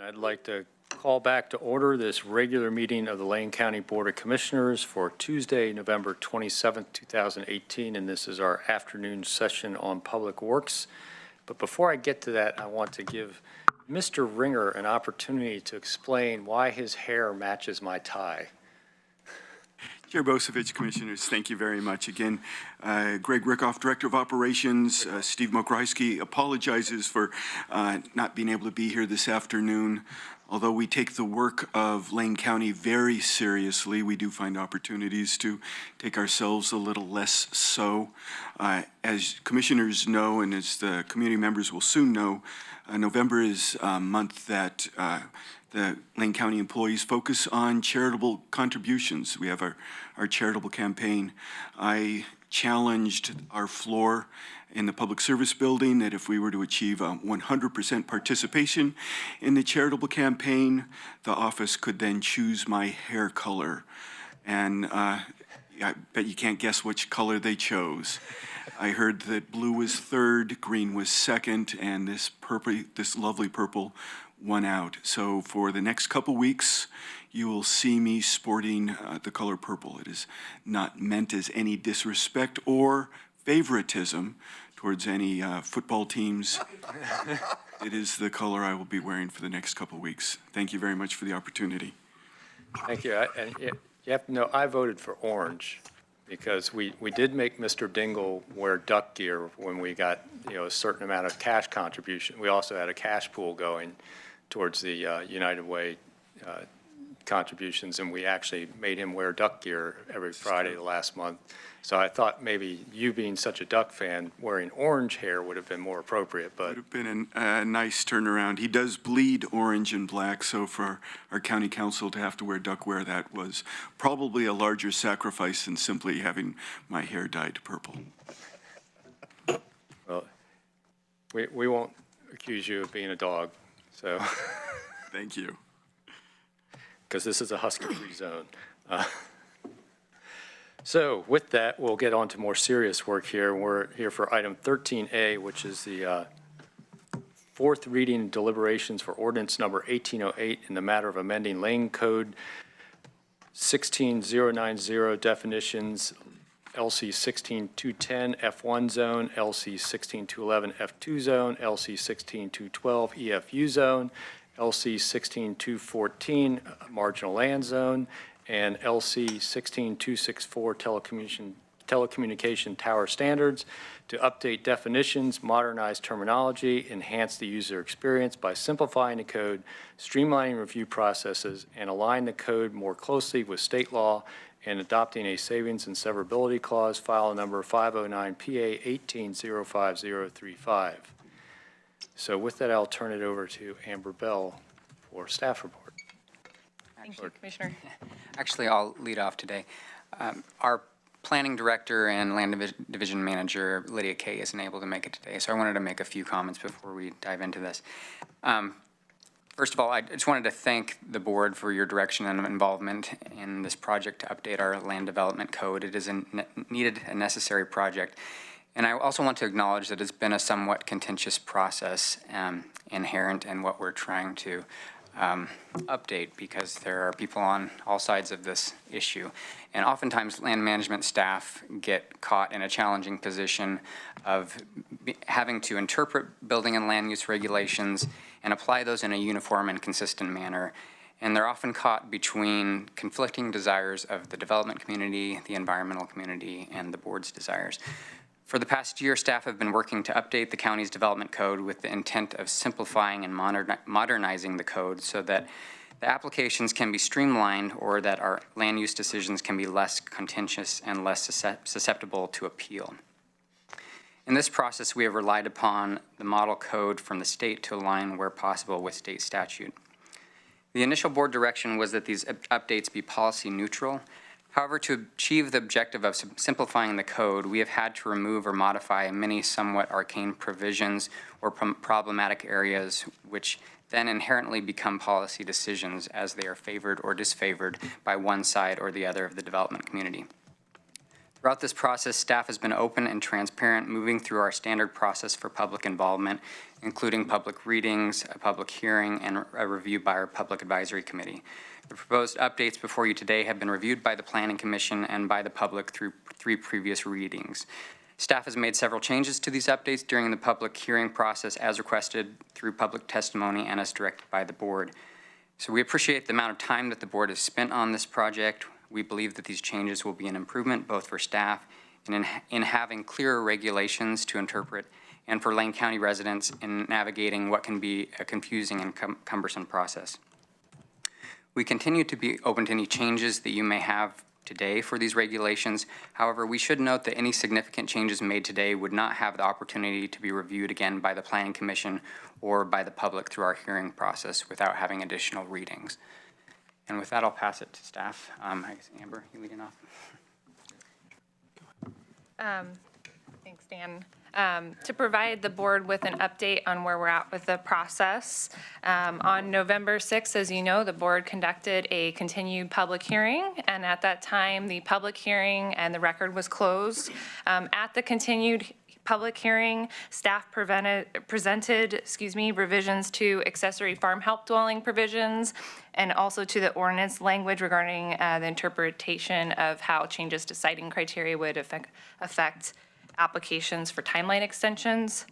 I'd like to call back to order this regular meeting of the Lane County Board of Commissioners for Tuesday, November 27th, 2018, and this is our afternoon session on Public Works. But before I get to that, I want to give Mr. Ringer an opportunity to explain why his hair matches my tie. Chair Bosevich, Commissioners, thank you very much. Again, Greg Rickoff, Director of Operations, Steve Mokryski apologizes for not being able to be here this afternoon. Although we take the work of Lane County very seriously, we do find opportunities to take ourselves a little less so. As Commissioners know, and as the community members will soon know, November is a month that the Lane County employees focus on charitable contributions. We have our charitable campaign. I challenged our floor in the public service building that if we were to achieve 100% participation in the charitable campaign, the office could then choose my hair color. And I bet you can't guess which color they chose. I heard that blue was third, green was second, and this lovely purple won out. So for the next couple weeks, you will see me sporting the color purple. It is not meant as any disrespect or favoritism towards any football teams. It is the color I will be wearing for the next couple weeks. Thank you very much for the opportunity. Thank you. And you have to know, I voted for orange because we did make Mr. Dingle wear duck gear when we got a certain amount of cash contribution. We also had a cash pool going towards the United Way contributions, and we actually made him wear duck gear every Friday last month. So I thought maybe you being such a Duck fan, wearing orange hair would have been more appropriate. But would have been a nice turnaround. He does bleed orange and black, so for our county council to have to wear duck wear, that was probably a larger sacrifice than simply having my hair dyed purple. Well, we won't accuse you of being a dog, so. Thank you. Because this is a husky-free zone. So with that, we'll get on to more serious work here. We're here for item 13A, which is the fourth reading and deliberations for ordinance number 1808 in the matter of amending Lane Code 16090 definitions, LC 16210 F1 zone, LC 16211 F2 zone, LC 16212 EFU zone, LC 16214 marginal land zone, and LC 16264 telecommunication tower standards to update definitions, modernize terminology, enhance the user experience by simplifying the code, streamlining review processes, and align the code more closely with state law, and adopting a savings and severability clause, file number 509 PA 180535. So with that, I'll turn it over to Amber Bell for staff report. Thank you, Commissioner. Actually, I'll lead off today. Our planning director and land division manager, Lydia Kay, isn't able to make it today, so I wanted to make a few comments before we dive into this. First of all, I just wanted to thank the board for your direction and involvement in this project to update our land development code. It is a needed and necessary project. And I also want to acknowledge that it's been a somewhat contentious process inherent in what we're trying to update, because there are people on all sides of this issue. And oftentimes land management staff get caught in a challenging position of having to interpret building and land use regulations and apply those in a uniform and consistent manner. And they're often caught between conflicting desires of the development community, the environmental community, and the board's desires. For the past year, staff have been working to update the county's development code with the intent of simplifying and modernizing the code so that the applications can be streamlined, or that our land use decisions can be less contentious and less susceptible to appeal. In this process, we have relied upon the model code from the state to align where possible with state statute. The initial board direction was that these updates be policy neutral. However, to achieve the objective of simplifying the code, we have had to remove or modify many somewhat arcane provisions or problematic areas, which then inherently become policy decisions as they are favored or disfavored by one side or the other of the development community. Throughout this process, staff has been open and transparent, moving through our standard process for public involvement, including public readings, a public hearing, and a review by our Public Advisory Committee. The proposed updates before you today have been reviewed by the Planning Commission and by the public through 3 previous readings. Staff has made several changes to these updates during the public hearing process as requested through public testimony and as directed by the board. So we appreciate the amount of time that the board has spent on this project. We believe that these changes will be an improvement both for staff and in having clearer regulations to interpret and for Lane County residents in navigating what can be a confusing and cumbersome process. We continue to be open to any changes that you may have today for these regulations. However, we should note that any significant changes made today would not have the opportunity to be reviewed again by the Planning Commission or by the public through our hearing process without having additional readings. And with that, I'll pass it to staff. I guess Amber, you leading off? Thanks, Dan. To provide the board with an update on where we're at with the process. On November 6th, as you know, the board conducted a continued public hearing, and at that time, the public hearing and the record was closed. At the continued public hearing, staff presented revisions to accessory farm help dwelling provisions and also to the ordinance language regarding the interpretation of how changes to siting criteria would affect applications for timeline extensions.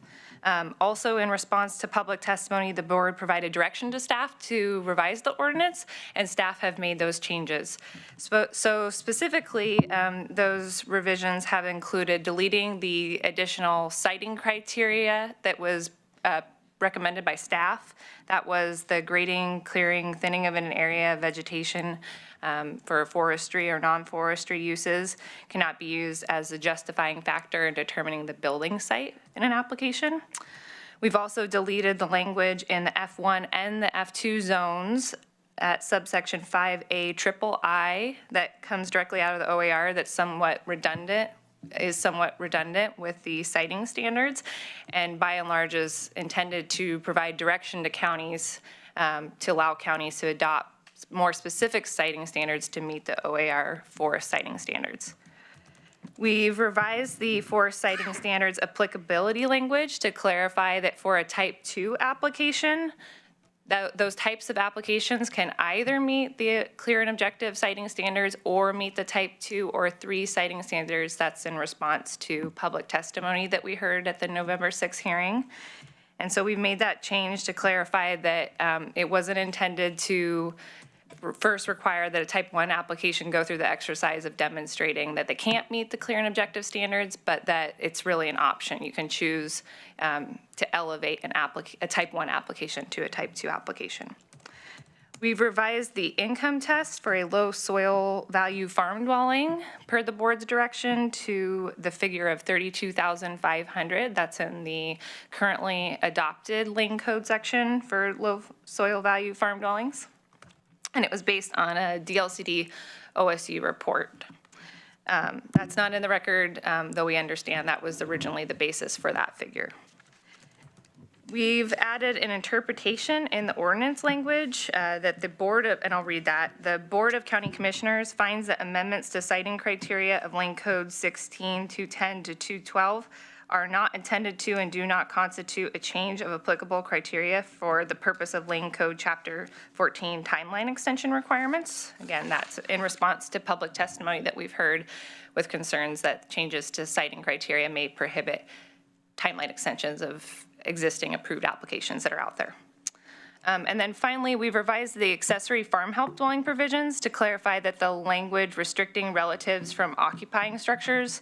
Also, in response to public testimony, the board provided direction to staff to revise the ordinance, and staff have made those changes. So specifically, those revisions have included deleting the additional siting criteria that was recommended by staff. That was the grading, clearing, thinning of an area of vegetation for forestry or non-forestry uses cannot be used as a justifying factor in determining the building site in an application. We've also deleted the language in the F1 and the F2 zones at subsection 5A triple I that comes directly out of the OAR that's somewhat redundant with the siting standards, and by and large is intended to provide direction to counties to allow counties to adopt more specific siting standards to meet the OAR forest siting standards. We've revised the forest siting standards applicability language to clarify that for a type 2 application, those types of applications can either meet the clear and objective siting standards or meet the type 2 or 3 siting standards. That's in response to public testimony that we heard at the November 6th hearing. And so we've made that change to clarify that it wasn't intended to first require that a type 1 application go through the exercise of demonstrating that they can't meet the clear and objective standards, but that it's really an option. You can choose to elevate a type 1 application to a type 2 application. We've revised the income test for a low soil value farm dwelling per the board's direction to the figure of $32,500. That's in the currently adopted Lane Code section for low soil value farm dwellings. And it was based on a DLCD OSU report. That's not in the record, though we understand that was originally the basis for that figure. We've added an interpretation in the ordinance language that the board of, and I'll read that, the Board of County Commissioners finds that amendments to siting criteria of Lane Code 16-210 to 212 are not intended to and do not constitute a change of applicable criteria for the purpose of Lane Code Chapter 14 timeline extension requirements. Again, that's in response to public testimony that we've heard with concerns that changes to siting criteria may prohibit timeline extensions of existing approved applications that are out there. And then finally, we've revised the accessory farm help dwelling provisions to clarify that the language restricting relatives from occupying structures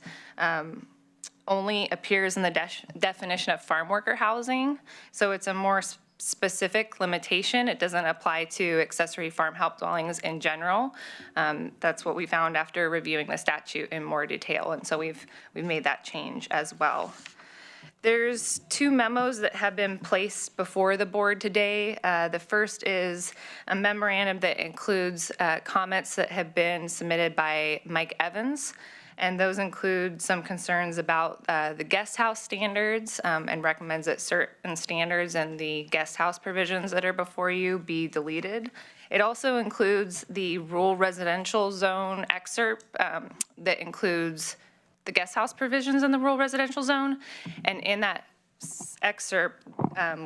only appears in the definition of farm worker housing. So it's a more specific limitation. It doesn't apply to accessory farm help dwellings in general. That's what we found after reviewing the statute in more detail. And so we've made that change as well. There's 2 memos that have been placed before the board today. The first is a memorandum that includes comments that have been submitted by Mike Evans. And those include some concerns about the guest house standards and recommends that certain standards and the guest house provisions that are before you be deleted. It also includes the rural residential zone excerpt that includes the guest house provisions in the rural residential zone. And in that excerpt,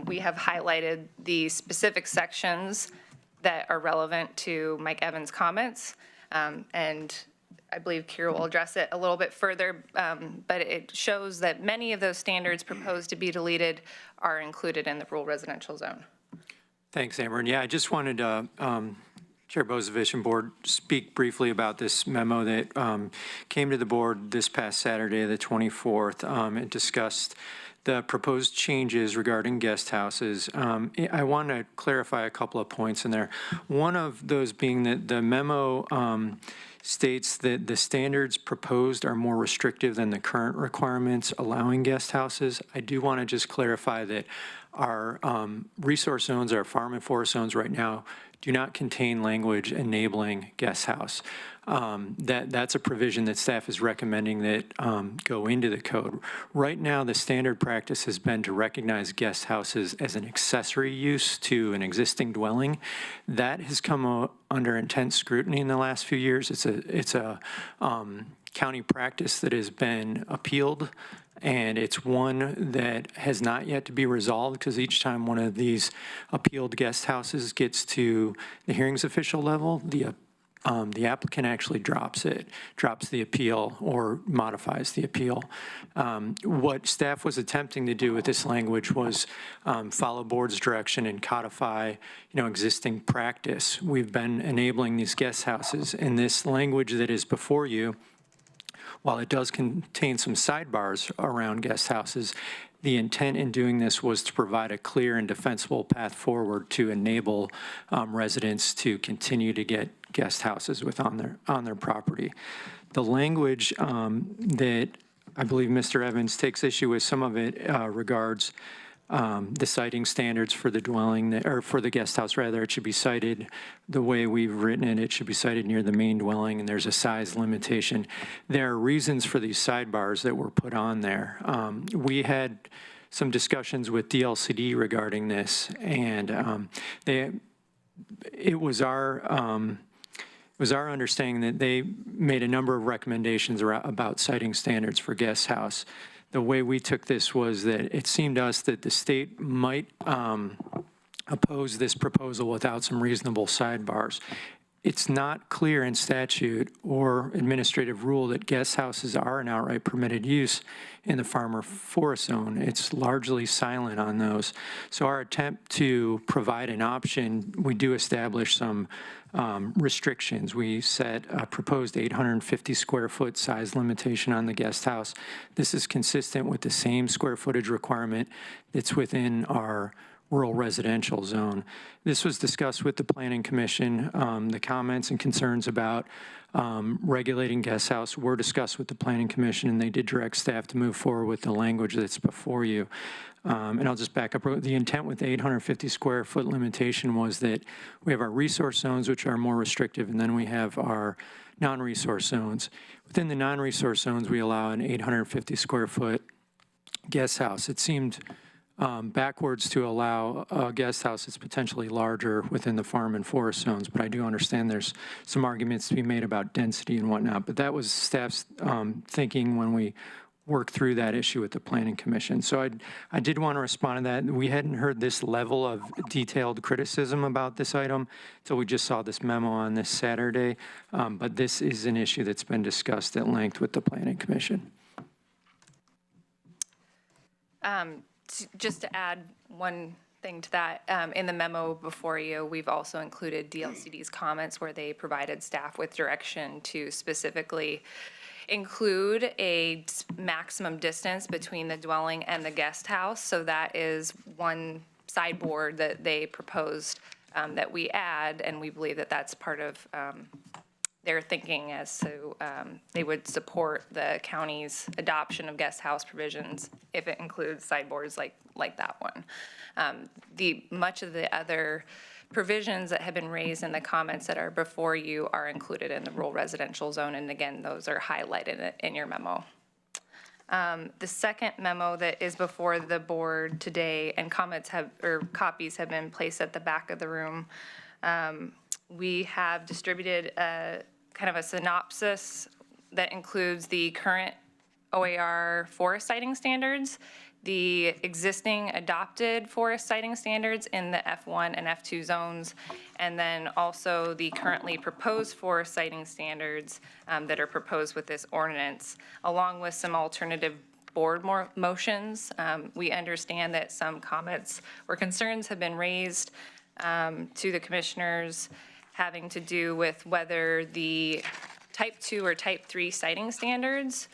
we have highlighted the specific sections that are relevant to Mike Evans' comments. And I believe Kira will address it a little bit further, but it shows that many of those standards proposed to be deleted are included in the rural residential zone. Thanks, Amber. And yeah, I just wanted to, Chair Bozovich and Board, speak briefly about this memo that came to the Board this past Saturday, the 24th, and discussed the proposed changes regarding guest houses. I want to clarify a couple of points in there. One of those being that the memo states that the standards proposed are more restrictive than the current requirements allowing guest houses. I do want to just clarify that our resource zones, our farm and forest zones right now do not contain language enabling guest house. That's a provision that staff is recommending that go into the code. Right now, the standard practice has been to recognize guest houses as an accessory use to an existing dwelling. That has come under intense scrutiny in the last few years. It's a county practice that has been appealed, and it's one that has not yet to be resolved, because each time one of these appealed guest houses gets to the hearings official level, the applicant actually drops the appeal or modifies the appeal. What staff was attempting to do with this language was follow board's direction and codify, existing practice. We've been enabling these guest houses, and this language that is before you, while it does contain some sidebars around guest houses, the intent in doing this was to provide a clear and defensible path forward to enable residents to continue to get guest houses on their property. The language that I believe Mr. Evans takes issue with, some of it regards the siting standards for the dwelling, or for the guest house, rather. It should be sited the way we've written it. It should be sited near the main dwelling, and there's a size limitation. There are reasons for these sidebars that were put on there. We had some discussions with DLCD regarding this, and it was our understanding that they made a number of recommendations about siting standards for guest house. The way we took this was that it seemed to us that the state might oppose this proposal without some reasonable sidebars. It's not clear in statute or administrative rule that guest houses are an outright permitted use in the farm or forest zone. It's largely silent on those. So our attempt to provide an option, we do establish some restrictions. We set a proposed 850 square foot size limitation on the guest house. This is consistent with the same square footage requirement that's within our rural residential zone. This was discussed with the Planning Commission. The comments and concerns about regulating guest house were discussed with the Planning Commission, and they did direct staff to move forward with the language that's before you. And I'll just back up. The intent with the 850 square foot limitation was that we have our resource zones, which are more restrictive, and then we have our non-resource zones. Within the non-resource zones, we allow an 850 square foot guest house. It seemed backwards to allow a guest house that's potentially larger within the farm and forest zones, but I do understand there's some arguments to be made about density and whatnot, but that was staff's thinking when we worked through that issue with the Planning Commission. So I did want to respond to that. We hadn't heard this level of detailed criticism about this item until we just saw this memo on this Saturday, but this is an issue that's been discussed at length with the Planning Commission. Just to add one thing to that, in the memo before you, we've also included DLCD's comments where they provided staff with direction to specifically include a maximum distance between the dwelling and the guest house. So that is one sideboard that they proposed that we add, and we believe that that's part of their thinking as to they would support the county's adoption of guest house provisions if it includes sideboards like that one. Much of the other provisions that have been raised in the comments that are before you are included in the rural residential zone, and again, those are highlighted in your memo. The second memo that is before the board today, and copies have been placed at the back of the room. We have distributed kind of a synopsis that includes the current OAR forest siting standards, the existing adopted forest siting standards in the F1 and F2 zones, and then also the currently proposed forest siting standards that are proposed with this ordinance, along with some alternative board motions. We understand that some comments or concerns have been raised to the commissioners having to do with whether the type 2 or type 3 siting standards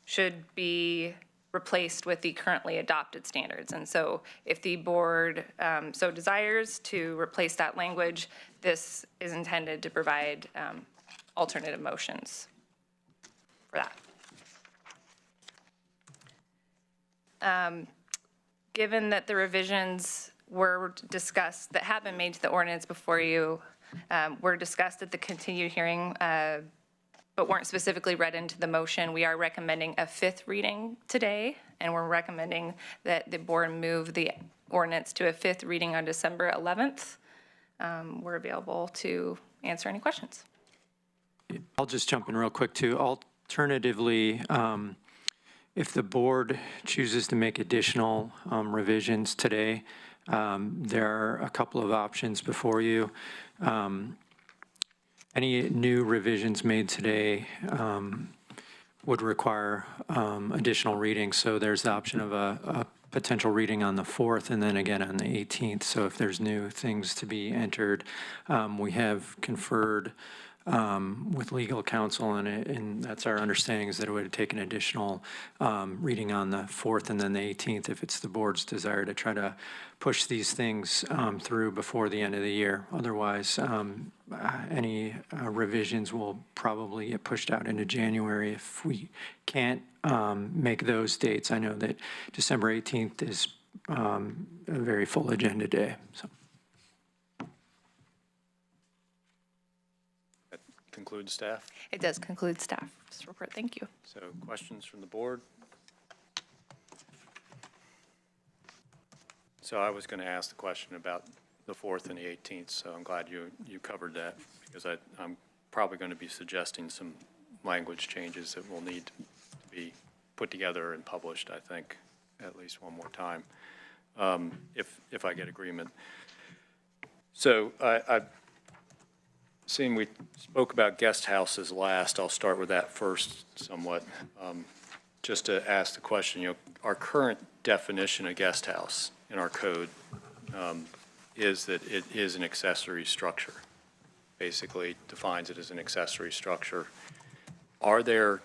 should be replaced with the currently adopted standards. And so if the board so desires to replace that language, this is intended to provide alternative motions for that. Given that the revisions were discussed, that have been made to the ordinance before you, were discussed at the continued hearing, but weren't specifically read into the motion, we are recommending a 5th reading today, and we're recommending that the board move the ordinance to a 5th reading on December 11th. We're available to answer any questions. I'll just jump in real quick too. Alternatively, if the board chooses to make additional revisions today, there are a couple of options before you. Any new revisions made today would require additional readings. So there's the option of a potential reading on the 4th and then again on the 18th. So if there's new things to be entered, we have conferred with legal counsel, and that's our understanding, is that it would take an additional reading on the 4th and then the 18th if it's the board's desire to try to push these things through before the end of the year. Otherwise, any revisions will probably get pushed out into January if we can't make those dates. I know that December 18th is a very full agenda day. So. Conclude staff. It does conclude staff's report. Thank you. So questions from the board? So I was going to ask the question about the 4th and the 18th, so I'm glad you covered that, because I'm probably going to be suggesting some language changes that will need to be put together and published, I think, at least one more time, if I get agreement. So seeing we spoke about guest houses last, I'll start with that first somewhat. Just to ask the question, our current definition of guest house in our code is that it is an accessory structure. Basically defines it as an accessory structure. Are there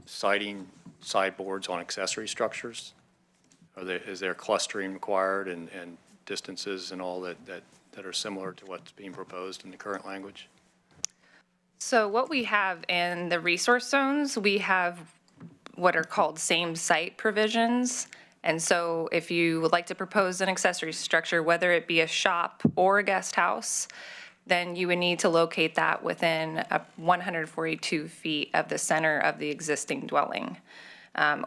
siting sideboards on accessory structures? Is there clustering required and distances and all that are similar to what's being proposed in the current language? So what we have in the resource zones, we have what are called same site provisions. And so if you would like to propose an accessory structure, whether it be a shop or a guest house, then you would need to locate that within 142 feet of the center of the existing dwelling,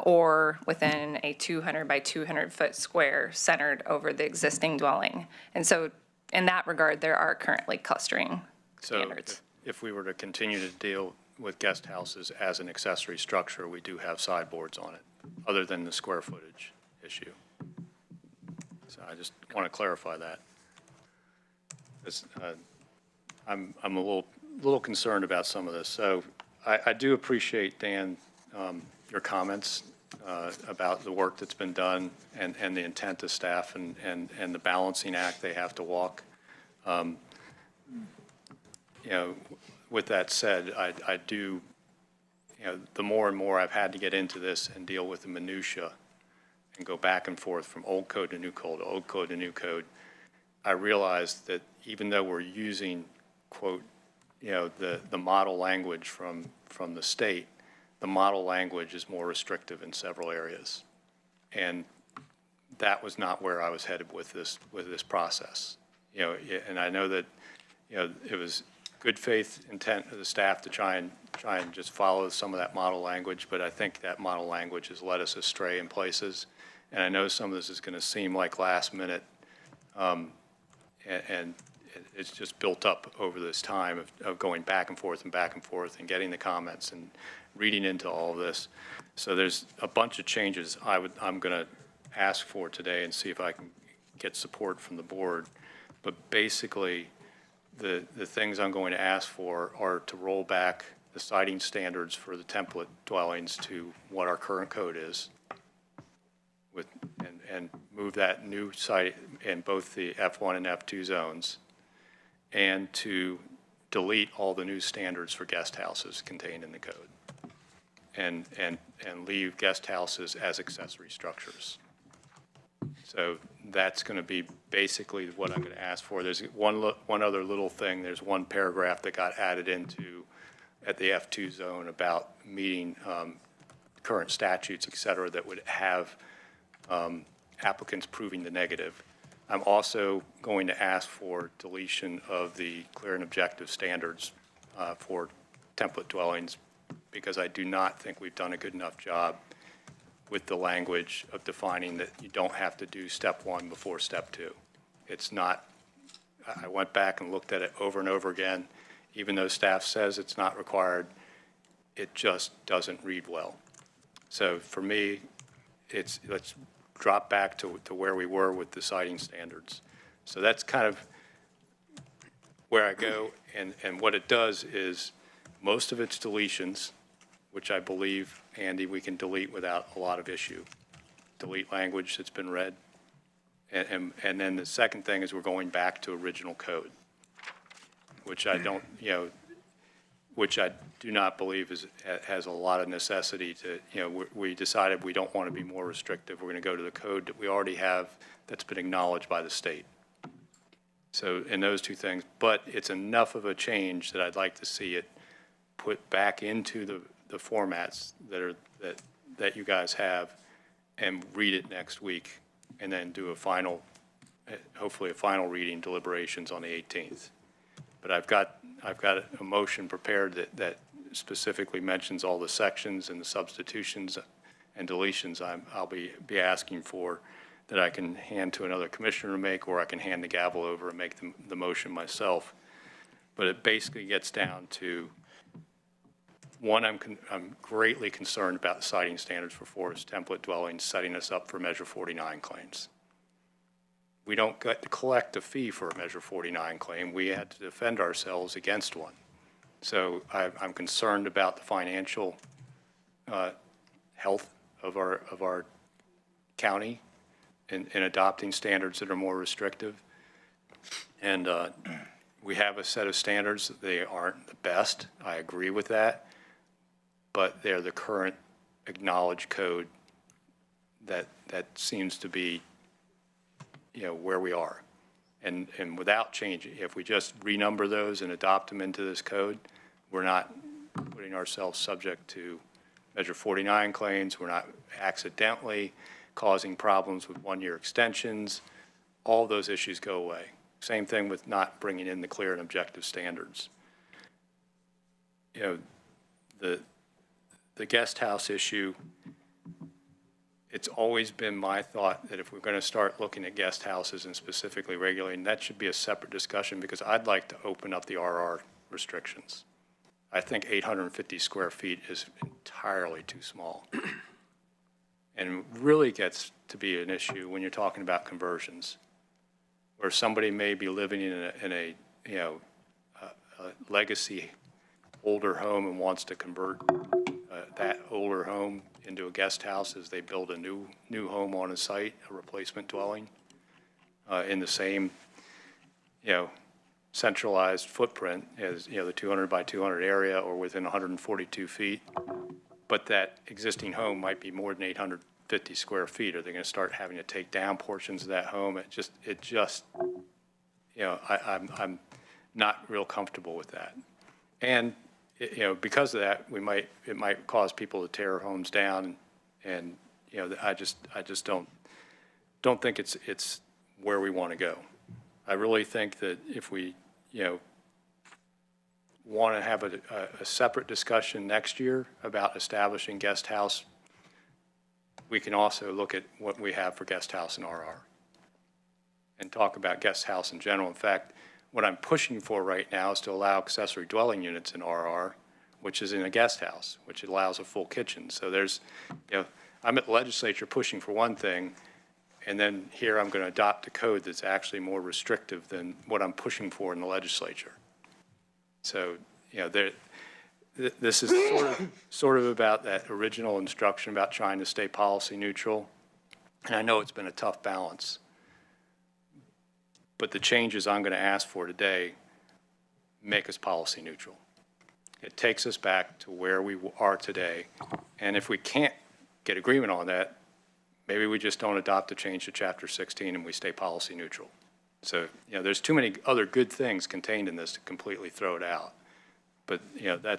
or within a 200 by 200 foot square centered over the existing dwelling. And so in that regard, there are currently clustering standards. So if we were to continue to deal with guest houses as an accessory structure, we do have sideboards on it, other than the square footage issue. So I just want to clarify that. I'm a little concerned about some of this. So I do appreciate, Dan, your comments about the work that's been done and the intent of staff and the balancing act they have to walk. With that said, I do, the more and more I've had to get into this and deal with the minutia and go back and forth from old code to new code, old code to new code, I realized that even though we're using, quote, the model language from the state, the model language is more restrictive in several areas. And that was not where I was headed with this process. And I know that, it was good faith intent of the staff to try and just follow some of that model language, but I think that model language has led us astray in places. And I know some of this is going to seem like last minute, and it's just built up over this time of going back and forth and getting the comments and reading into all of this. So there's a bunch of changes I'm going to ask for today and see if I can get support from the board. But basically, the things I'm going to ask for are to roll back the siting standards for the template dwellings to what our current code is, and move that new site in both the F1 and F2 zones, and to delete all the new standards for guest houses contained in the code, and leave guest houses as accessory structures. So that's going to be basically what I'm going to ask for. There's one other little thing. There's one paragraph that got added into at the F2 zone about meeting current statutes, et cetera, that would have applicants proving the negative. I'm also going to ask for deletion of the clear and objective standards for template dwellings, because I do not think we've done a good enough job with the language of defining that you don't have to do step one before step two. It's not, I went back and looked at it over and over again. Even though staff says it's not required, it just doesn't read well. So for me, let's drop back to where we were with the siting standards. So that's kind of where I go, and what it does is most of it's deletions, which I believe, Andy, we can delete without a lot of issue. Delete language that's been read. And then the second thing is we're going back to original code, which I don't, which I do not believe has a lot of necessity to, we decided we don't want to be more restrictive. We're going to go to the code that we already have that's been acknowledged by the state. So in those two things, but it's enough of a change that I'd like to see it put back into the formats that you guys have, and read it next week, and then do a final, hopefully a final reading deliberations on the 18th. But I've got a motion prepared that specifically mentions all the sections and the substitutions and deletions I'll be asking for, that I can hand to another commissioner to make, or I can hand the gavel over and make the motion myself. But it basically gets down to, one, I'm greatly concerned about the siting standards for forest template dwellings, setting us up for Measure 49 claims. We don't get to collect a fee for a Measure 49 claim. We had to defend ourselves against one. So I'm concerned about the financial health of our county in adopting standards that are more restrictive. And we have a set of standards. They aren't the best. I agree with that. But they're the current acknowledged code that seems to be, where we are. And without changing, if we just renumber those and adopt them into this code, we're not putting ourselves subject to Measure 49 claims. We're not accidentally causing problems with one-year extensions. All those issues go away. Same thing with not bringing in the clear and objective standards. The guest house issue, it's always been my thought that if we're going to start looking at guest houses and specifically regulating, that should be a separate discussion, because I'd like to open up the RR restrictions. I think 850 square feet is entirely too small. And really gets to be an issue when you're talking about conversions, where somebody may be living in a legacy older home and wants to convert that older home into a guest house as they build a new home on a site, a replacement dwelling, in the same, centralized footprint as, the 200 by 200 area, or within 142 feet. But that existing home might be more than 850 square feet. Are they going to start having to take down portions of that home? I'm not real comfortable with that. And because of that, it might cause people to tear homes down, and I just don't think it's where we want to go. I really think that if we want to have a separate discussion next year about establishing guest house, we can also look at what we have for guest house and RR, and talk about guest house in general. In fact, what I'm pushing for right now is to allow accessory dwelling units in RR, which is in a guest house, which allows a full kitchen. So there's, I'm at the legislature pushing for one thing, and then here I'm going to adopt a code that's actually more restrictive than what I'm pushing for in the legislature. So, this is sort of about that original instruction about trying to stay policy neutral. And I know it's been a tough balance. But the changes I'm going to ask for today make us policy neutral. It takes us back to where we are today. And if we can't get agreement on that, maybe we just don't adopt a change to Chapter 16 and we stay policy neutral. So, there's too many other good things contained in this to completely throw it out. But,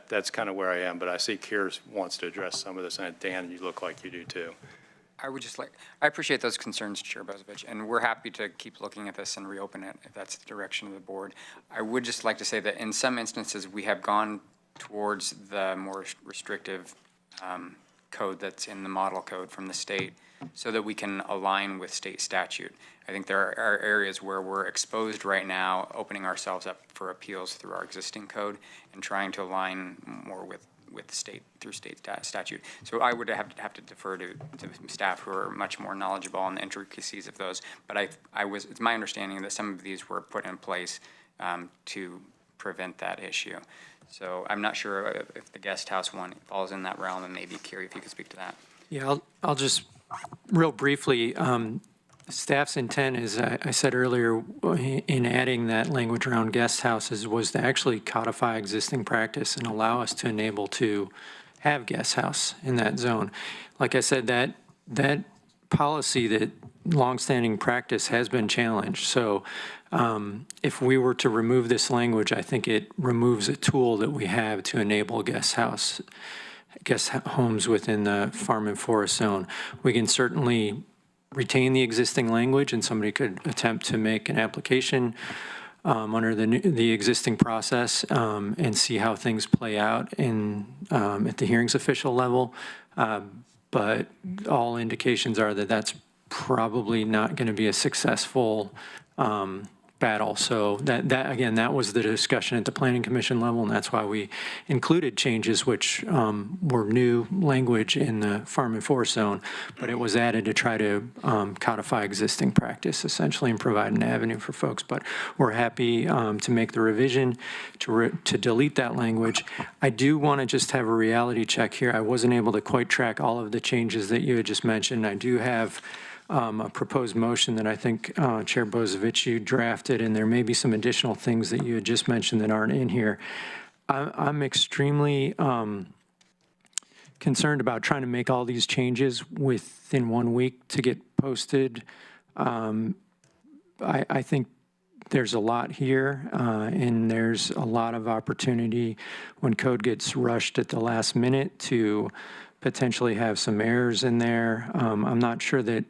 that's kind of where I am. But I see Keir wants to address some of this. And Dan, you look like you do too. I appreciate those concerns, Chair Bozovich, and we're happy to keep looking at this and reopen it if that's the direction of the board. I would just like to say that in some instances, we have gone towards the more restrictive code that's in the model code from the state so that we can align with state statute. I think there are areas where we're exposed right now, opening ourselves up for appeals through our existing code and trying to align more with the state through state statute. So I would have to defer to staff who are much more knowledgeable on the intricacies of those. But it's my understanding that some of these were put in place to prevent that issue. So I'm not sure if the guest house one falls in that realm, and maybe Kerry, if you could speak to that. Yeah, I'll just real briefly, staff's intent, as I said earlier, in adding that language around guest houses was to actually codify existing practice and allow us to enable to have guest house in that zone. Like I said, that policy, that longstanding practice has been challenged. So if we were to remove this language, I think it removes a tool that we have to enable guest homes within the farm and forest zone. We can certainly retain the existing language, and somebody could attempt to make an application under the existing process and see how things play out at the hearings official level. But all indications are that that's probably not going to be a successful battle. So that was the discussion at the Planning Commission level, and that's why we included changes which were new language in the farm and forest zone, but it was added to try to codify existing practice essentially and provide an avenue for folks. But we're happy to make the revision to delete that language. I do want to just have a reality check here. I wasn't able to quite track all of the changes that you had just mentioned. I do have a proposed motion that I think Chair Bozovich, you drafted, and there may be some additional things that you had just mentioned that aren't in here. I'm extremely concerned about trying to make all these changes within 1 week to get posted. I think there's a lot here, and there's a lot of opportunity when code gets rushed at the last minute to potentially have some errors in there. I'm not sure that,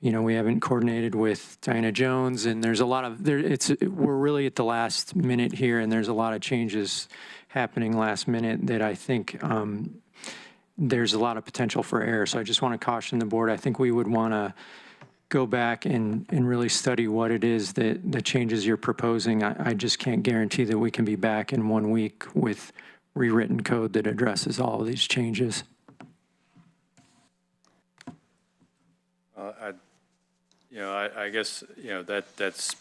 we haven't coordinated with Diana Jones, and there's a lot of, we're really at the last minute here, and there's a lot of changes happening last minute that I think there's a lot of potential for error. So I just want to caution the board. I think we would want to go back and really study what it is that the changes you're proposing. I just can't guarantee that we can be back in 1 week with rewritten code that addresses all of these changes. I guess, that's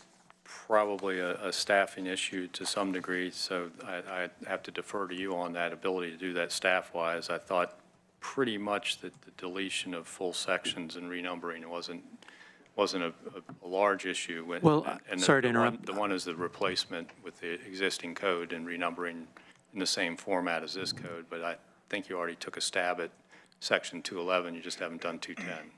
probably a staffing issue to some degree, so I have to defer to you on that ability to do that staff-wise. I thought pretty much that the deletion of full sections and renumbering wasn't a large issue. Sorry to interrupt. The one is the replacement with the existing code and renumbering in the same format as this code, but I think you already took a stab at Section 211, you just haven't done 210.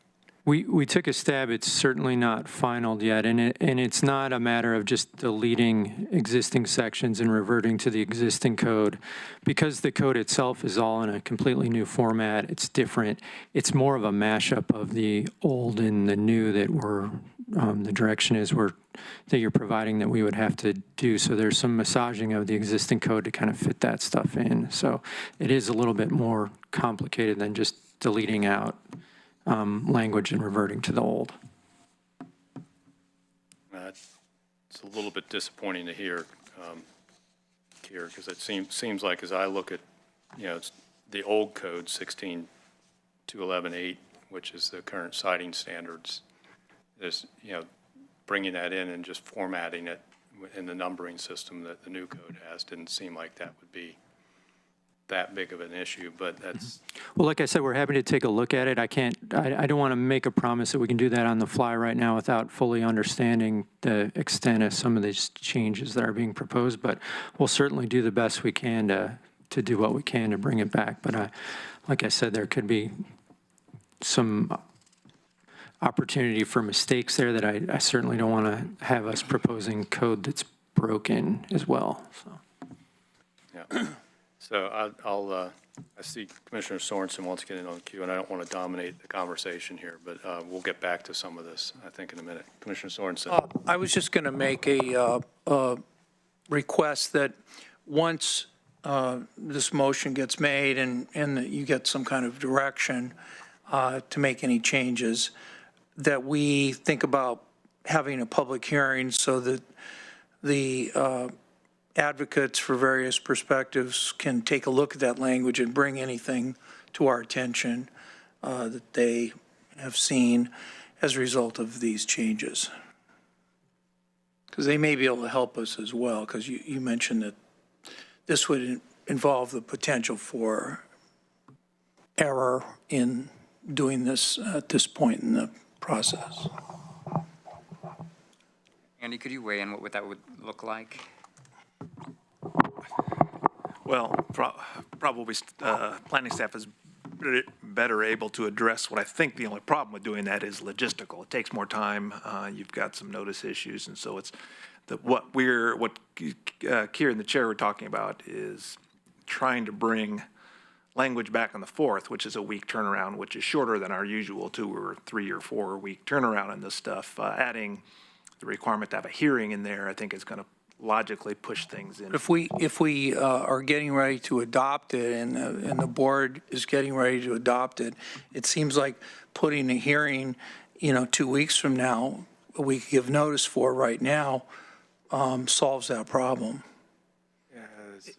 We took a stab. It's certainly not finalized yet, and it's not a matter of just deleting existing sections and reverting to the existing code. Because the code itself is all in a completely new format, it's different. It's more of a mashup of the old and the new that the direction is that you're providing that we would have to do. So there's some massaging of the existing code to kind of fit that stuff in. So it is a little bit more complicated than just deleting out language and reverting to the old. That it's a little bit disappointing to hear here, because it seems like, as I look at, it's the old code, 16-211-8, which is the current citing standards, there's, bringing that in and just formatting it in the numbering system that the new code has didn't seem like that would be that big of an issue, but that's, Well, like I said, we're happy to take a look at it. I don't want to make a promise that we can do that on the fly right now without fully understanding the extent of some of these changes that are being proposed, but we'll certainly do the best we can to do what we can to bring it back. But like I said, there could be some opportunity for mistakes there that I certainly don't want to have us proposing code that's broken as well, so. yeah. So I see Commissioner Sorensen wants to get in on the queue, and I don't want to dominate the conversation here, but we'll get back to some of this, I think, in a minute. Commissioner Sorensen. I was just going to make a request that once this motion gets made and that you get some kind of direction to make any changes, that we think about having a public hearing so that the advocates for various perspectives can take a look at that language and bring anything to our attention that they have seen as a result of these changes. Because they may be able to help us as well, because you mentioned that this would involve the potential for error in doing this at this point in the process. Andy, could you weigh in what that would look like? Well, probably planning staff is better able to address what I think the only problem with doing that is logistical. It takes more time. You've got some notice issues, and so it's what Kier and the chair were talking about is trying to bring language back on the 4th, which is a week turnaround, which is shorter than our usual 2 or 3 or 4 week turnaround on this stuff. Adding the requirement to have a hearing in there, I think, is going to logically push things in. If we are getting ready to adopt it and the board is getting ready to adopt it, it seems like putting a hearing, 2 weeks from now, we could give notice for right now, solves that problem.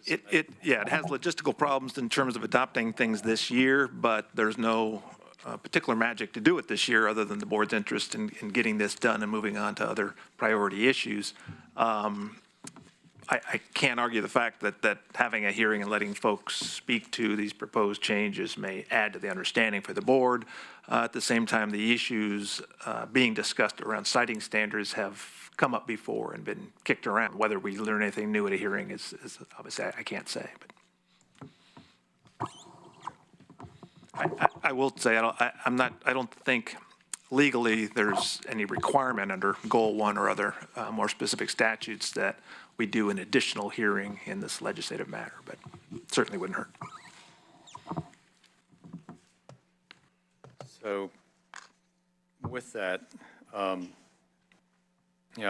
It has logistical problems in terms of adopting things this year, but there's no particular magic to do it this year other than the board's interest in getting this done and moving on to other priority issues. I can't argue the fact that having a hearing and letting folks speak to these proposed changes may add to the understanding for the board. At the same time, the issues being discussed around citing standards have come up before and been kicked around. Whether we learn anything new at a hearing is obviously I can't say. But I will say I don't think legally there's any requirement under Goal 1 or other more specific statutes that we do an additional hearing in this legislative matter, but certainly wouldn't hurt. So with that, I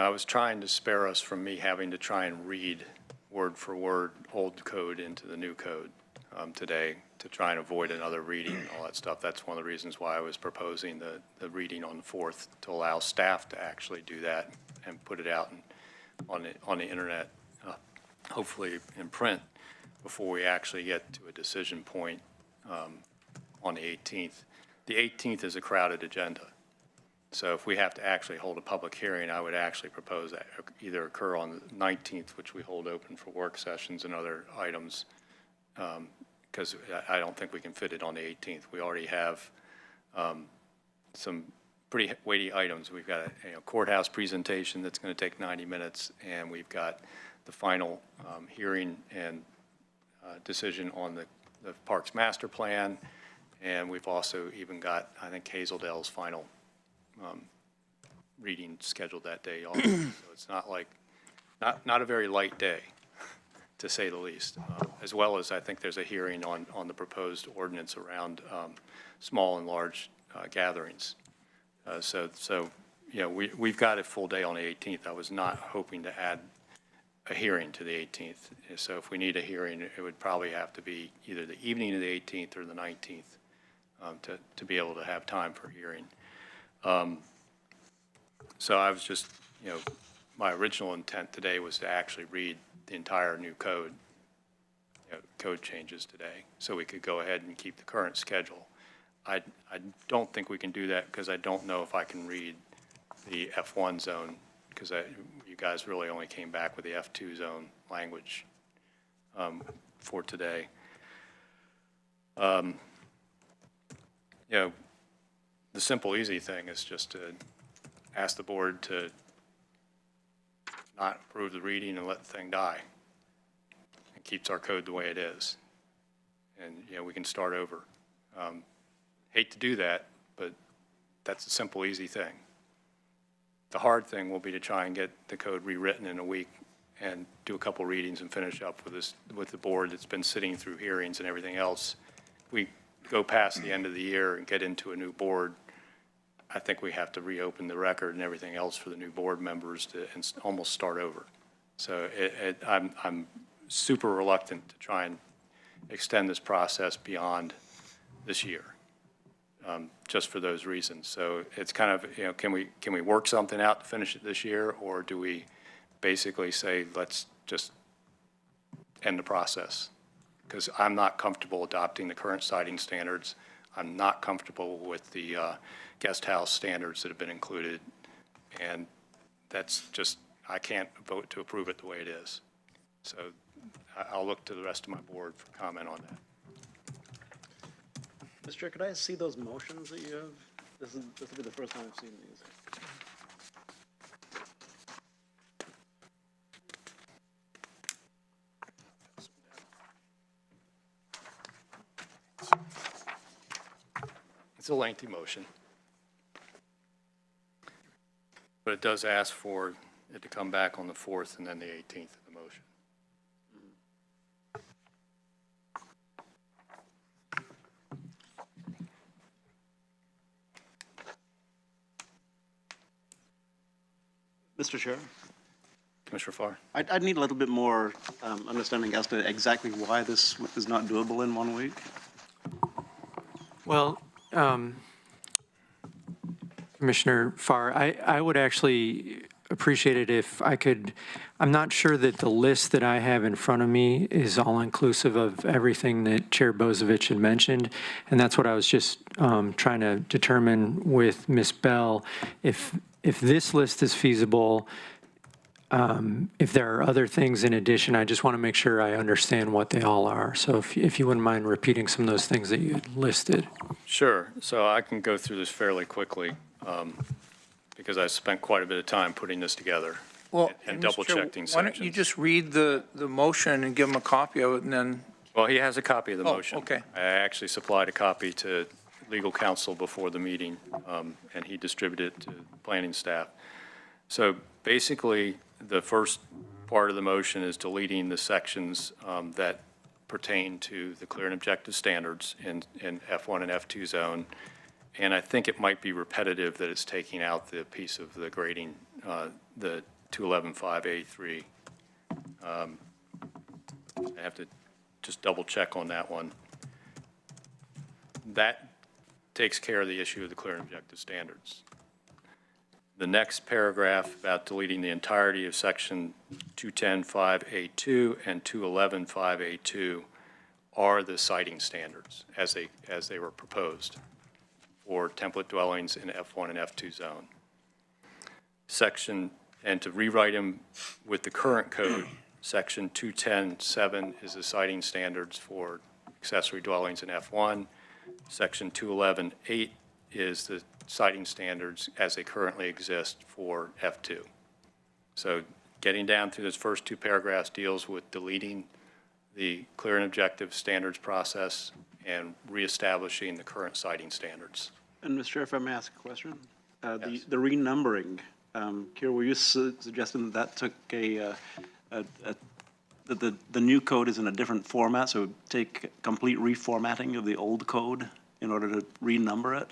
was trying to spare us from me having to try and read word for word old code into the new code today to try and avoid another reading and all that stuff. That's one of the reasons why I was proposing the reading on the 4th, to allow staff to actually do that and put it out on the internet, hopefully in print, before we actually get to a decision point on the 18th. The 18th is a crowded agenda. So if we have to actually hold a public hearing, I would actually propose that either occur on the 19th, which we hold open for work sessions and other items, because I don't think we can fit it on the 18th. We already have some pretty weighty items. We've got a courthouse presentation that's going to take 90 minutes, and we've got the final hearing and decision on the Parks Master Plan, and we've also even got, I think, Hazeldale's final reading scheduled that day also. So it's not like, not a very light day, to say the least, as well as I think there's a hearing on the proposed ordinance around small and large gatherings. So we've got a full day on the 18th. I was not hoping to add a hearing to the 18th. So if we need a hearing, it would probably have to be either the evening of the 18th or the 19th to be able to have time for hearing. So I was just, my original intent today was to actually read the entire new code, code changes today, so we could go ahead and keep the current schedule. I don't think we can do that because I don't know if I can read the F1 zone, because you guys really only came back with the F2 zone language for today. The simple, easy thing is just to ask the board to not approve the reading and let the thing die. It keeps our code the way it is. And, we can start over. Hate to do that, but that's a simple, easy thing. The hard thing will be to try and get the code rewritten in a week and do a couple readings and finish up with the board that's been sitting through hearings and everything else. We go past the end of the year and get into a new board. I think we have to reopen the record and everything else for the new board members and almost start over. So I'm super reluctant to try and extend this process beyond this year, just for those reasons. So it's kind of, can we work something out to finish it this year, or do we basically say, let's just end the process? Because I'm not comfortable adopting the current siding standards. I'm not comfortable with the guest house standards that have been included. And that's just, I can't vote to approve it the way it is. So I'll look to the rest of my board for comment on that. Mr. Chair, could I see those motions that you have? This will be the first time I've seen these. It's a lengthy motion, but it does ask for it to come back on the 4th and then the 18th of the motion. Mr. Chair, Commissioner Farr? I'd need a little bit more understanding as to exactly why this is not doable in 1 week. Well, Commissioner Farr, I would actually appreciate it if I could, I'm not sure that the list that I have in front of me is all-inclusive of everything that Chair Bozovich had mentioned, and that's what I was just trying to determine with Ms. Bell. If this list is feasible, if there are other things in addition, I just want to make sure I understand what they all are. So if you wouldn't mind repeating some of those things that you had listed. Sure. So I can go through this fairly quickly because I spent quite a bit of time putting this together and Mr. double-checking Chair, why don't you sections. just read the motion and give him a copy of it, and then, Well, he has a copy of the Oh, motion. okay. I actually supplied a copy to legal counsel before the meeting, and he distributed it to planning staff. So basically, the first part of the motion is deleting the sections that pertain to the clear and objective standards in F1 and F2 zone. And I think it might be repetitive that it's taking out the piece of the grading, the 211.5A3. I have to just double check on that one. That takes care of the issue of the clear and objective standards. The next paragraph about deleting the entirety of section 210.5A2 and 211.5A2 are the siting standards as they were proposed for template dwellings in F1 and F2 zone. And to rewrite them with the current code, section 210.7 is the siting standards for accessory dwellings in F1. Section 211.8 is the siting standards as they currently exist for F2. So getting down through those first two paragraphs deals with deleting the clear and objective standards process and reestablishing the current siting standards. And Mr. Chair, if I may ask a question? Yes. The renumbering, Kira, were you suggesting that took that the new code is in a different format, so it would take complete reformatting of the old code in order to renumber it?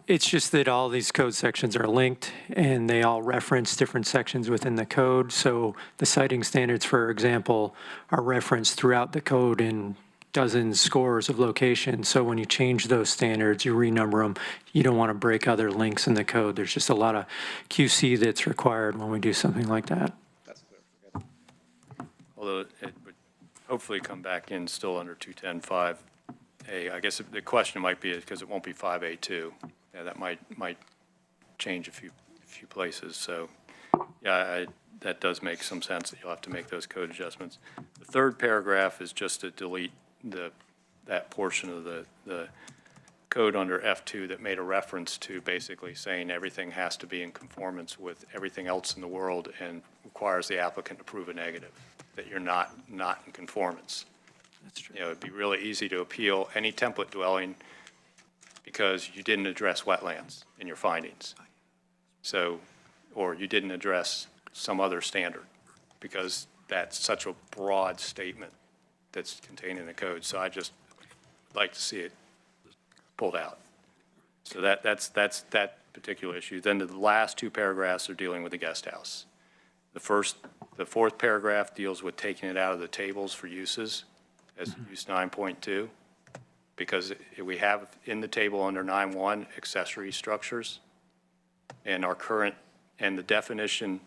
It's just that all these code sections are linked, and they all reference different sections within the code. So the citing standards, for example, are referenced throughout the code in dozens, scores of locations. So when you change those standards, you renumber them, you don't want to break other links in the code. There's just a lot of QC that's required when we do something like that. Although it would hopefully come back in still under 210.5A. I guess the question might be because it won't be 5A2. Yeah, that might change a few places. So, yeah, that does make some sense that you'll have to make those code adjustments. The third paragraph is just to delete that portion of the code under F2 that made a reference to basically saying everything has to be in conformance with everything else in the world and requires the applicant to prove a negative, that you're not in conformance. That's true. You know, it'd be really easy to appeal any template dwelling because you didn't address wetlands in your findings. So, or you didn't address some other standard because that's such a broad statement that's contained in the code. So I just like to see it pulled out. So that's that particular issue. Then the last two paragraphs are dealing with the guest house. The fourth paragraph deals with taking it out of the tables for uses as use 9.2, because we have in the table under 9.1 accessory structures, and our current, and the definition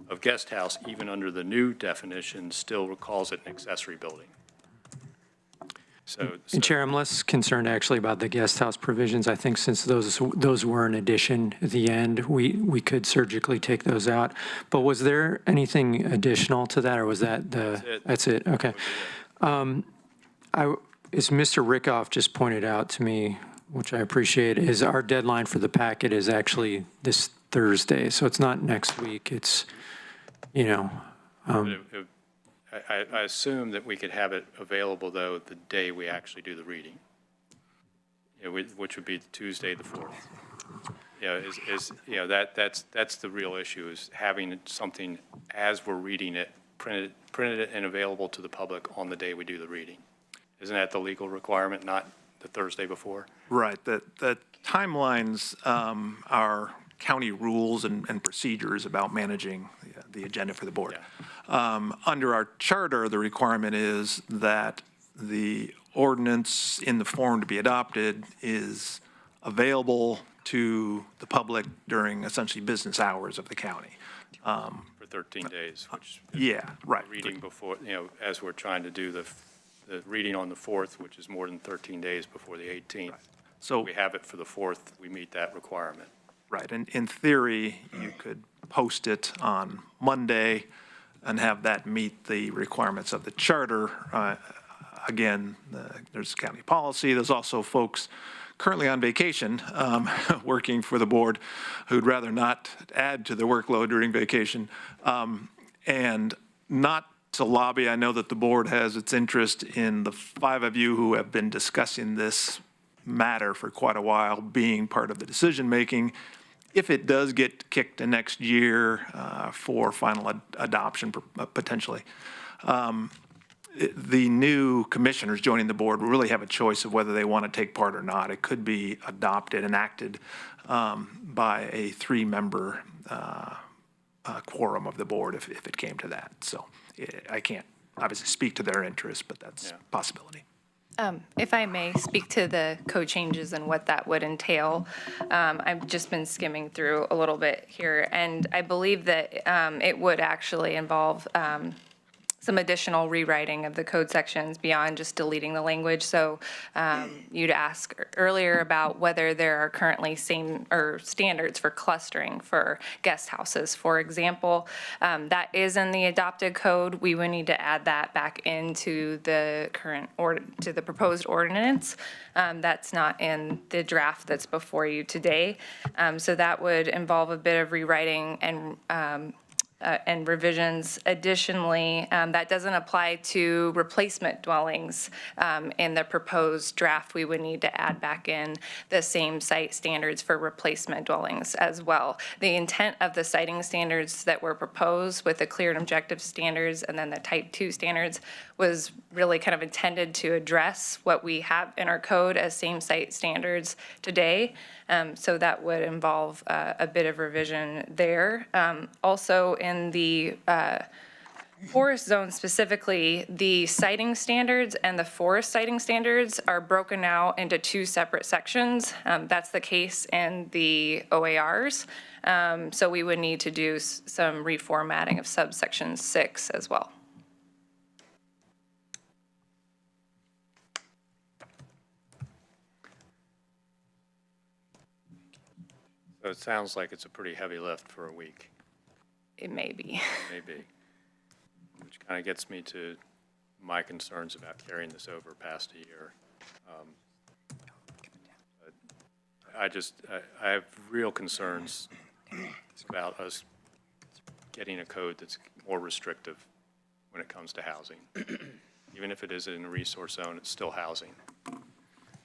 of guest house, even under the new definition, still calls it an accessory building. So And Chair, I'm less concerned actually about the guest house provisions. I think since those were an addition at the end, we could surgically take those out. But was there anything additional to that, or was that that's it? Okay. As Mr. Rickoff just pointed out to me, which I appreciate, is our deadline for the packet is actually this Thursday. So it's not next week. It's, you know. I assume that we could have it available, though, the day we actually do the reading, which would be Tuesday, the 4th. That's the real issue, is having something as we're reading it, printed it and available to the public on the day we do the reading. Isn't that the legal requirement, not the Thursday before? Right, the timelines are county rules and procedures about managing the agenda for the board. Under our charter, the requirement is that the ordinance in the form to be adopted is available to the public during essentially business hours of the county. For 13 days, which Yeah, right. reading before, as we're trying to do the reading on the 4th, which is more than 13 days before the 18th. So We have it for the 4th, we meet that requirement. Right, and in theory, you could post it on Monday and have that meet the requirements of the charter. Again, there's county policy, there's also folks currently on vacation, working for the board, who'd rather not add to the workload during vacation. And not to lobby, I know that the board has its interest in the 5 of you who have been discussing this matter for quite a while being part of the decision-making. If it does get kicked to next year for final adoption, potentially, the new commissioners joining the board will really have a choice of whether they want to take part or not. It could be adopted and acted by a 3-member quorum of the board if it came to that. So I can't obviously speak to their interests, but that's a possibility. If I may speak to the code changes and what that would entail, I've just been skimming through a little bit here, and I believe that it would actually involve some additional rewriting of the code sections beyond just deleting the language. So you'd ask earlier about whether there are currently standards for clustering for guest houses, for example. That is in the adopted code. We would need to add that back into the to the proposed ordinance. That's not in the draft that's before you today. So that would involve a bit of rewriting and revisions. Additionally, that doesn't apply to replacement dwellings. In the proposed draft, we would need to add back in the same site standards for replacement dwellings as well. The intent of the siting standards that were proposed with the clear and objective standards and then the type 2 standards was really kind of intended to address what we have in our code as same site standards today. So that would involve a bit of revision there. Also in the forest zone specifically, the siting standards and the forest siting standards are broken out into two separate sections. That's the case in the OARs. So we would need to do some reformatting of subsection 6 as well. So it sounds like it's a pretty heavy lift for a week, It may be. maybe, which kind of gets me to my concerns about carrying this over past a year. I have real concerns about us getting a code that's more restrictive when it comes to housing. Even if it is in a resource zone, it's still housing.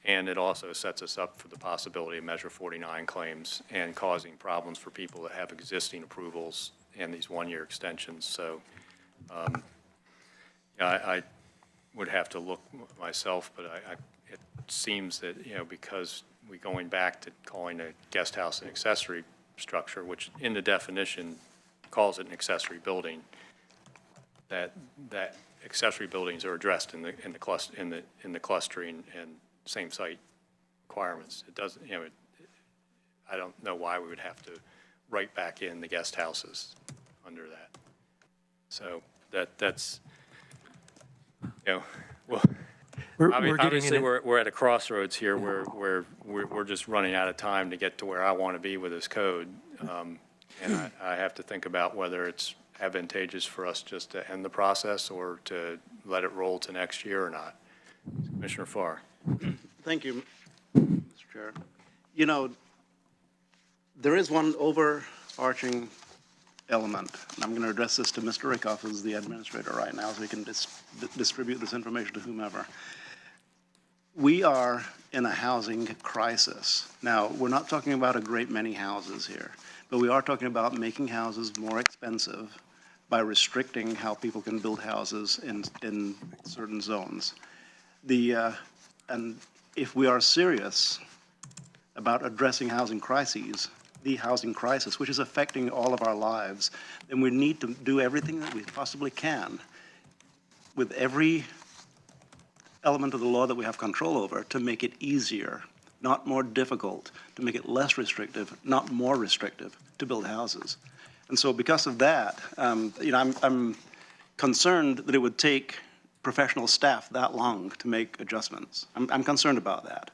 And it also sets us up for the possibility of Measure 49 claims and causing problems for people that have existing approvals and these one-year extensions. So I would have to look myself, but it seems that, because we're going back to calling a guest house an accessory structure, which in the definition calls it an accessory building, that accessory buildings are addressed in the clustering and same site requirements. It doesn't, I don't know why we would have to write back in the guest houses under that. So that's, well, We're getting obviously in we're at a crossroads here where we're just running out of time to get to where I want to be with this code. And I have to think about whether it's advantageous for us just to end the process or to let it roll to next year or not. Commissioner Farr. Thank you, Mr. Chair. There is one overarching element, and I'm going to address this to Mr. Rickoff, who's the administrator right now, so he can distribute this information to whomever. We are in a housing crisis. Now, we're not talking about a great many houses here, but we are talking about making houses more expensive by restricting how people can build houses in certain zones. And if we are serious about addressing housing crises, the housing crisis, which is affecting all of our lives, then we need to do everything that we possibly can with every element of the law that we have control over to make it easier, not more difficult, to make it less restrictive, not more restrictive, to build houses. And so because of that, I'm concerned that it would take professional staff that long to make adjustments. I'm concerned about that.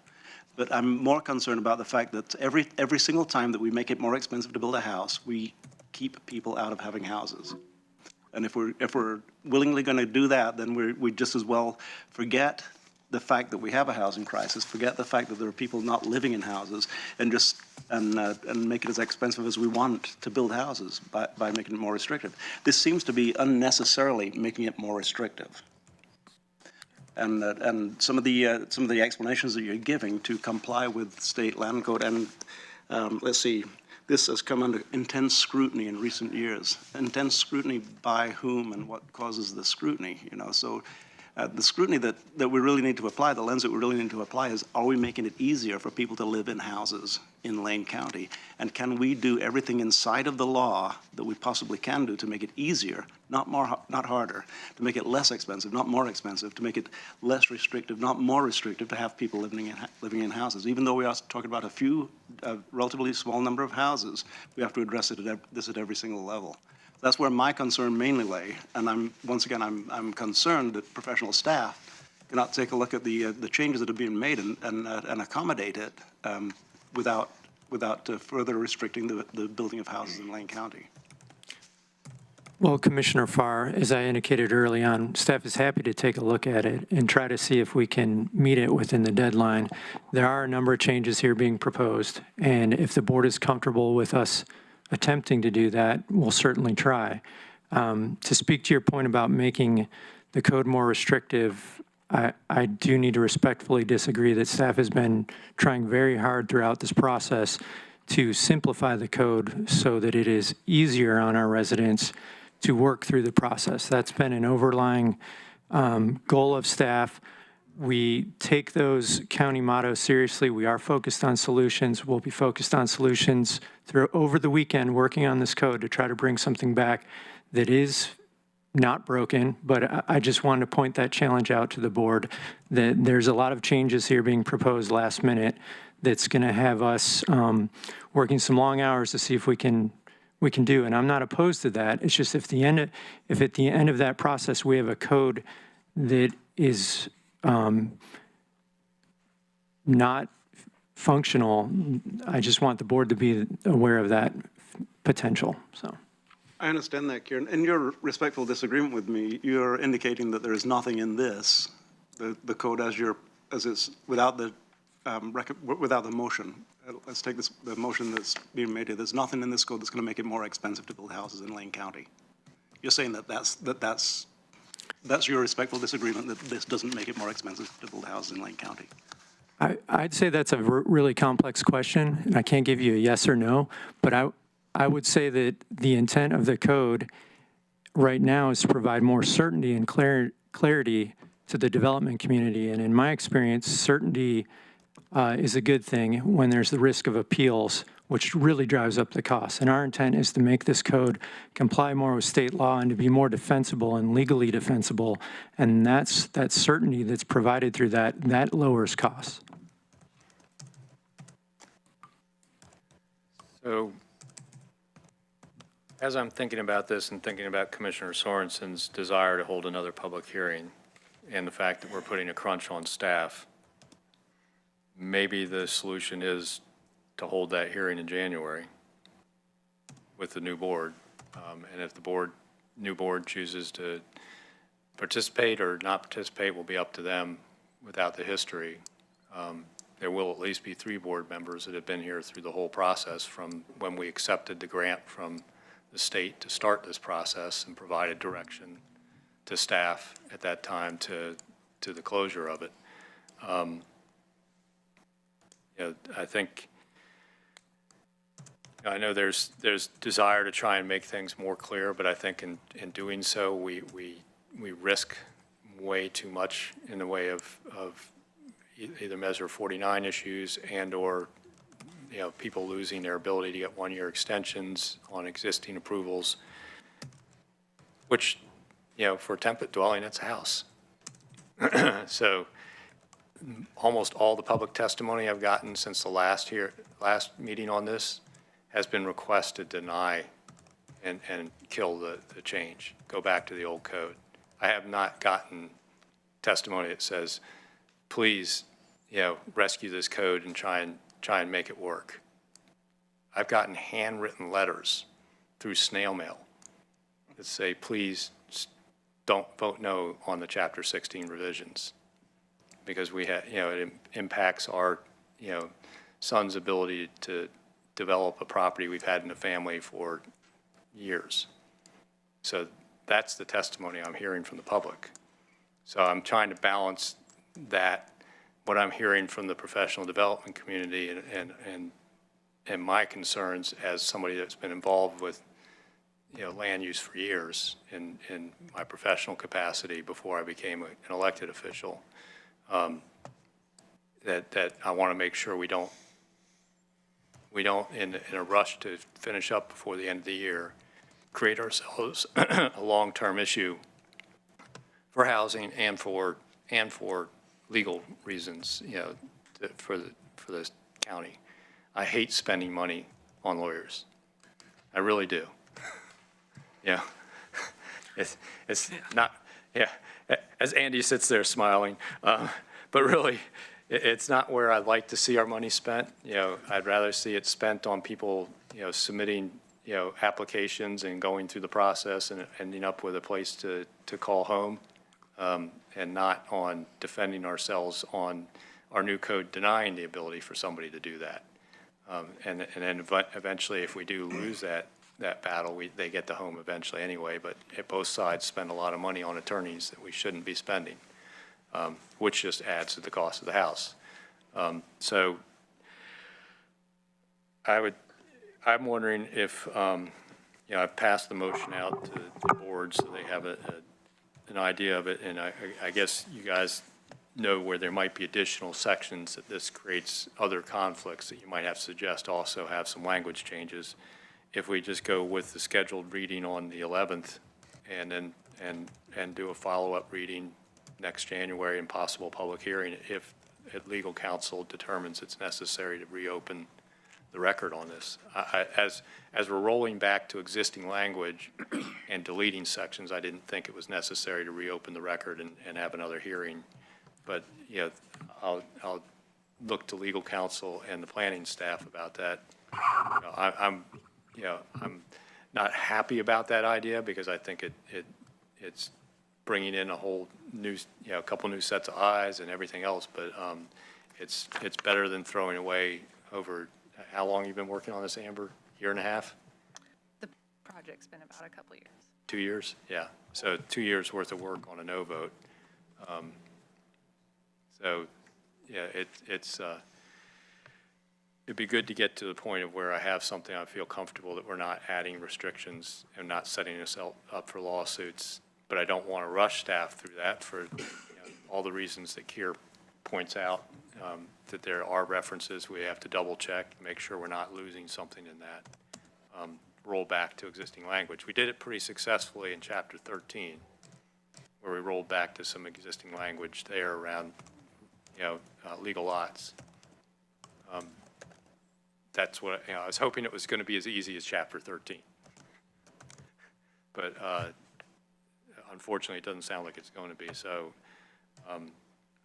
But I'm more concerned about the fact that every single time that we make it more expensive to build a house, we keep people out of having houses. And if we're willingly going to do that, then we just as well forget the fact that we have a housing crisis, forget the fact that there are people not living in houses, and make it as expensive as we want to build houses by making it more restrictive. This seems to be unnecessarily making it more restrictive. And some of the explanations that you're giving to comply with state land code, and let's see, this has come under intense scrutiny in recent years. Intense scrutiny by whom and what causes the scrutiny, So the scrutiny that we really need to apply, the lens that we really need to apply is, are we making it easier for people to live in houses in Lane County? And can we do everything inside of the law that we possibly can do to make it easier, not harder, to make it less expensive, not more expensive, to make it less restrictive, not more restrictive, to have people living in houses? Even though we are talking about a relatively small number of houses, we have to address this at every single level. That's where my concern mainly lay, and I'm concerned that professional staff cannot take a look at the changes that are being made and accommodate it without further restricting the building of houses in Lane County. Well, Commissioner Farr, as I indicated early on, staff is happy to take a look at it and try to see if we can meet it within the deadline. There are a number of changes here being proposed, and if the board is comfortable with us attempting to do that, we'll certainly try. To speak to your point about making the code more restrictive, I do need to respectfully disagree that staff has been trying very hard throughout this process to simplify the code so that it is easier on our residents to work through the process. That's been an overlying goal of staff. We take those county mottos seriously. We are focused on solutions. We'll be focused on solutions over the weekend, working on this code to try to bring something back that is not broken, but I just wanted to point that challenge out to the board, that there's a lot of changes here being proposed last minute that's going to have us working some long hours to see if we can do. And I'm not opposed to that. It's just if at the end of that process, we have a code that is not functional, I just want the board to be aware of that potential, so. I understand that, Kieran. In your respectful disagreement with me, you're indicating that there is nothing in this, the code as it's without the motion. Let's take the motion that's being made here. There's nothing in this code that's going to make it more expensive to build houses in Lane County. You're saying that's your respectful disagreement, that this doesn't make it more expensive to build houses in Lane County. I'd say that's a really complex question, and I can't give you a yes or no, but I would say that the intent of the code right now is to provide more certainty and clarity to the development community. And in my experience, certainty is a good thing when there's the risk of appeals, which really drives up the cost. And our intent is to make this code comply more with state law and to be more defensible and legally defensible. And that certainty that's provided through that lowers costs. So as I'm thinking about this and thinking about Commissioner Sorensen's desire to hold another public hearing and the fact that we're putting a crunch on staff, maybe the solution is to hold that hearing in January with the new board. And if the new board chooses to participate or not participate will be up to them without the history. There will at least be 3 board members that have been here through the whole process from when we accepted the grant from the state to start this process and provided direction to staff at that time to the closure of it. I think, I know there's desire to try and make things more clear, but I think in doing so, we risk way too much in the way of either Measure 49 issues and/or people losing their ability to get 1-year extensions on existing approvals, which, for a template dwelling, it's a house. So almost all the public testimony I've gotten since the last meeting on this has been request to deny and kill the change, go back to the old code. I have not gotten testimony that says, please, rescue this code and try and make it work. I've gotten handwritten letters through snail mail that say, please don't vote no on the Chapter 16 revisions, because it impacts our, son's ability to develop a property we've had in the family for years. So that's the testimony I'm hearing from the public. So I'm trying to balance that, what I'm hearing from the professional development community and my concerns as somebody that's been involved with, land use for years in my professional capacity before I became an elected official, that I want to make sure we don't in a rush to finish up before the end of the year, create ourselves a long-term issue for housing and for legal reasons, for this county. I hate spending money on lawyers. I really do. It's not, as Andy sits there smiling, but really, it's not where I'd like to see our money spent. I'd rather see it spent on people, submitting, applications and going through the process and ending up with a place to call home, and not on defending ourselves on our new code denying the ability for somebody to do that. And then eventually, if we do lose that battle, they get the home eventually anyway, but both sides spend a lot of money on attorneys that we shouldn't be spending, which just adds to the cost of the house. So I'm wondering if, I've passed the motion out to the board so they have an idea of it, and I guess you guys know where there might be additional sections that this creates other conflicts that you might have to suggest also have some language changes. If we just go with the scheduled reading on the 11th and then and do a follow-up reading next January and possible public hearing if legal counsel determines it's necessary to reopen the record on this. As we're rolling back to existing language and deleting sections, I didn't think it was necessary to reopen the record and have another hearing. But, you know, I'll look to legal counsel and the planning staff about that. I'm not happy about that idea because I think it's bringing in a whole new, a couple new sets of eyes and everything else, but it's better than throwing away over, how long you been working on this, Amber? Year and a half? The project's been about a couple years. 2 years? Yeah. So 2 years worth of work on a no vote. So, yeah, it'd be good to get to the point of where I have something I feel comfortable that we're not adding restrictions and not setting us up for lawsuits. But I don't want to rush staff through that for all the reasons that Keir points out, that there are references we have to double check, make sure we're not losing something in that. Roll back to existing language. We did it pretty successfully in Chapter 13, where we rolled back to some existing language there around, legal lots. That's what, I was hoping it was going to be as easy as Chapter 13. But unfortunately, it doesn't sound like it's going to be. So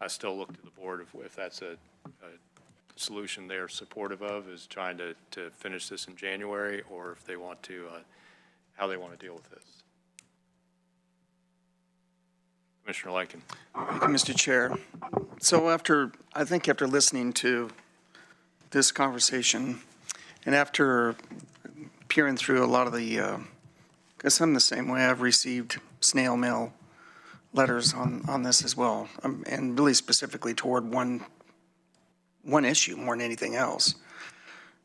I still look to the board if that's a solution they're supportive of, is trying to finish this in January, or if they want to, how they want to deal with this. Commissioner Lykin. Thank you, Mr. Chair. So I think after listening to this conversation and after peering through a lot of the, because I'm the same way, I've received snail mail letters on this as well, and really specifically toward one issue more than anything else.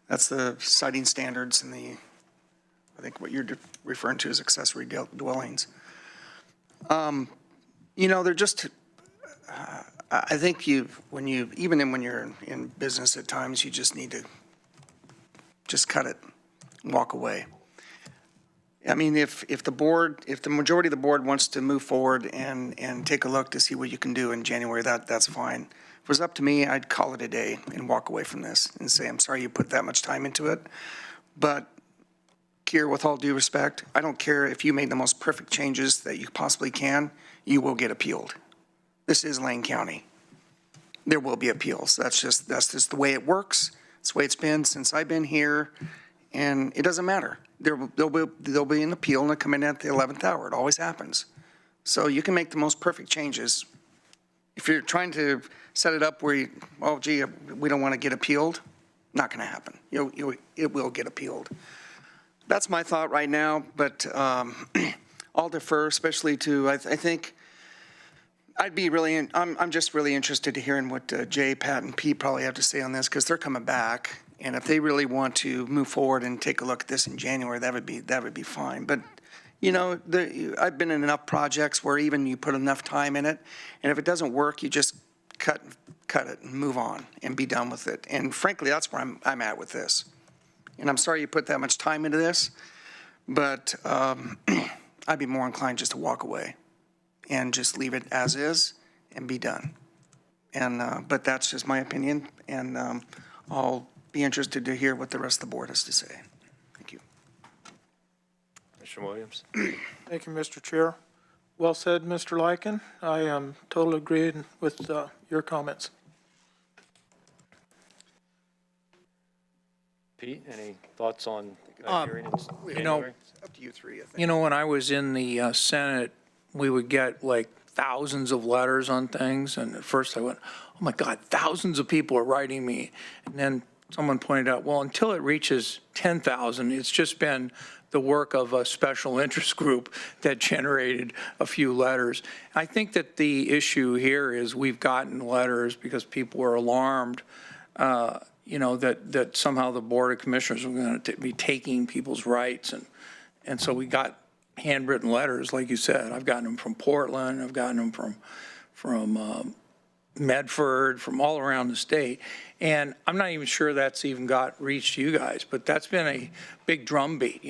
That's the siting standards and I think what you're referring to as accessory dwellings. They're just, I think when you're in business at times, you just need to just cut it and walk away. I mean, if the majority of the board wants to move forward and take a look to see what you can do in January, that's fine. If it was up to me, I'd call it a day and walk away from this and say, I'm sorry you put that much time into it. But, Keir, with all due respect, I don't care if you made the most perfect changes that you possibly can, you will get appealed. This is Lane County. There will be appeals. That's just the way it works. It's the way it's been since I've been here, and it doesn't matter. There'll be an appeal and it'll come in at the 11th hour. It always happens. So you can make the most perfect changes. If you're trying to set it up where we don't want to get appealed, not going to happen. It will get appealed. That's my thought right now, but I'll defer, especially to, I think, I'm just really interested to hearing what Jay, Pat, and Pete probably have to say on this, because they're coming back. And if they really want to move forward and take a look at this in January, that would be fine. But, I've been in enough projects where even you put enough time in it, and if it doesn't work, you just cut it and move on and be done with it. And frankly, that's where I'm at with this. And I'm sorry you put that much time into this, but I'd be more inclined just to walk away and just leave it as is and be done. And but that's just my opinion, and I'll be interested to hear what the rest of the board has to say. Thank you. Commissioner Williams. Thank you, Mr. Chair. Well said, Mr. Lykin. I am totally agreeing with your comments. Pete, any thoughts on hearing in January? Up to you three, I think. When I was in the Senate, we would get like thousands of letters on things, and at first I went, oh my God, thousands of people are writing me. And then someone pointed out, well, until it reaches 10,000, it's just been the work of a special interest group that generated a few letters. I think that the issue here is we've gotten letters because people were alarmed, that somehow the Board of Commissioners were going to be taking people's rights. And so we got handwritten letters, like you said. I've gotten them from Portland. I've gotten them from Medford, from all around the state. And I'm not even sure that's even reached you guys, but that's been a big drumbeat,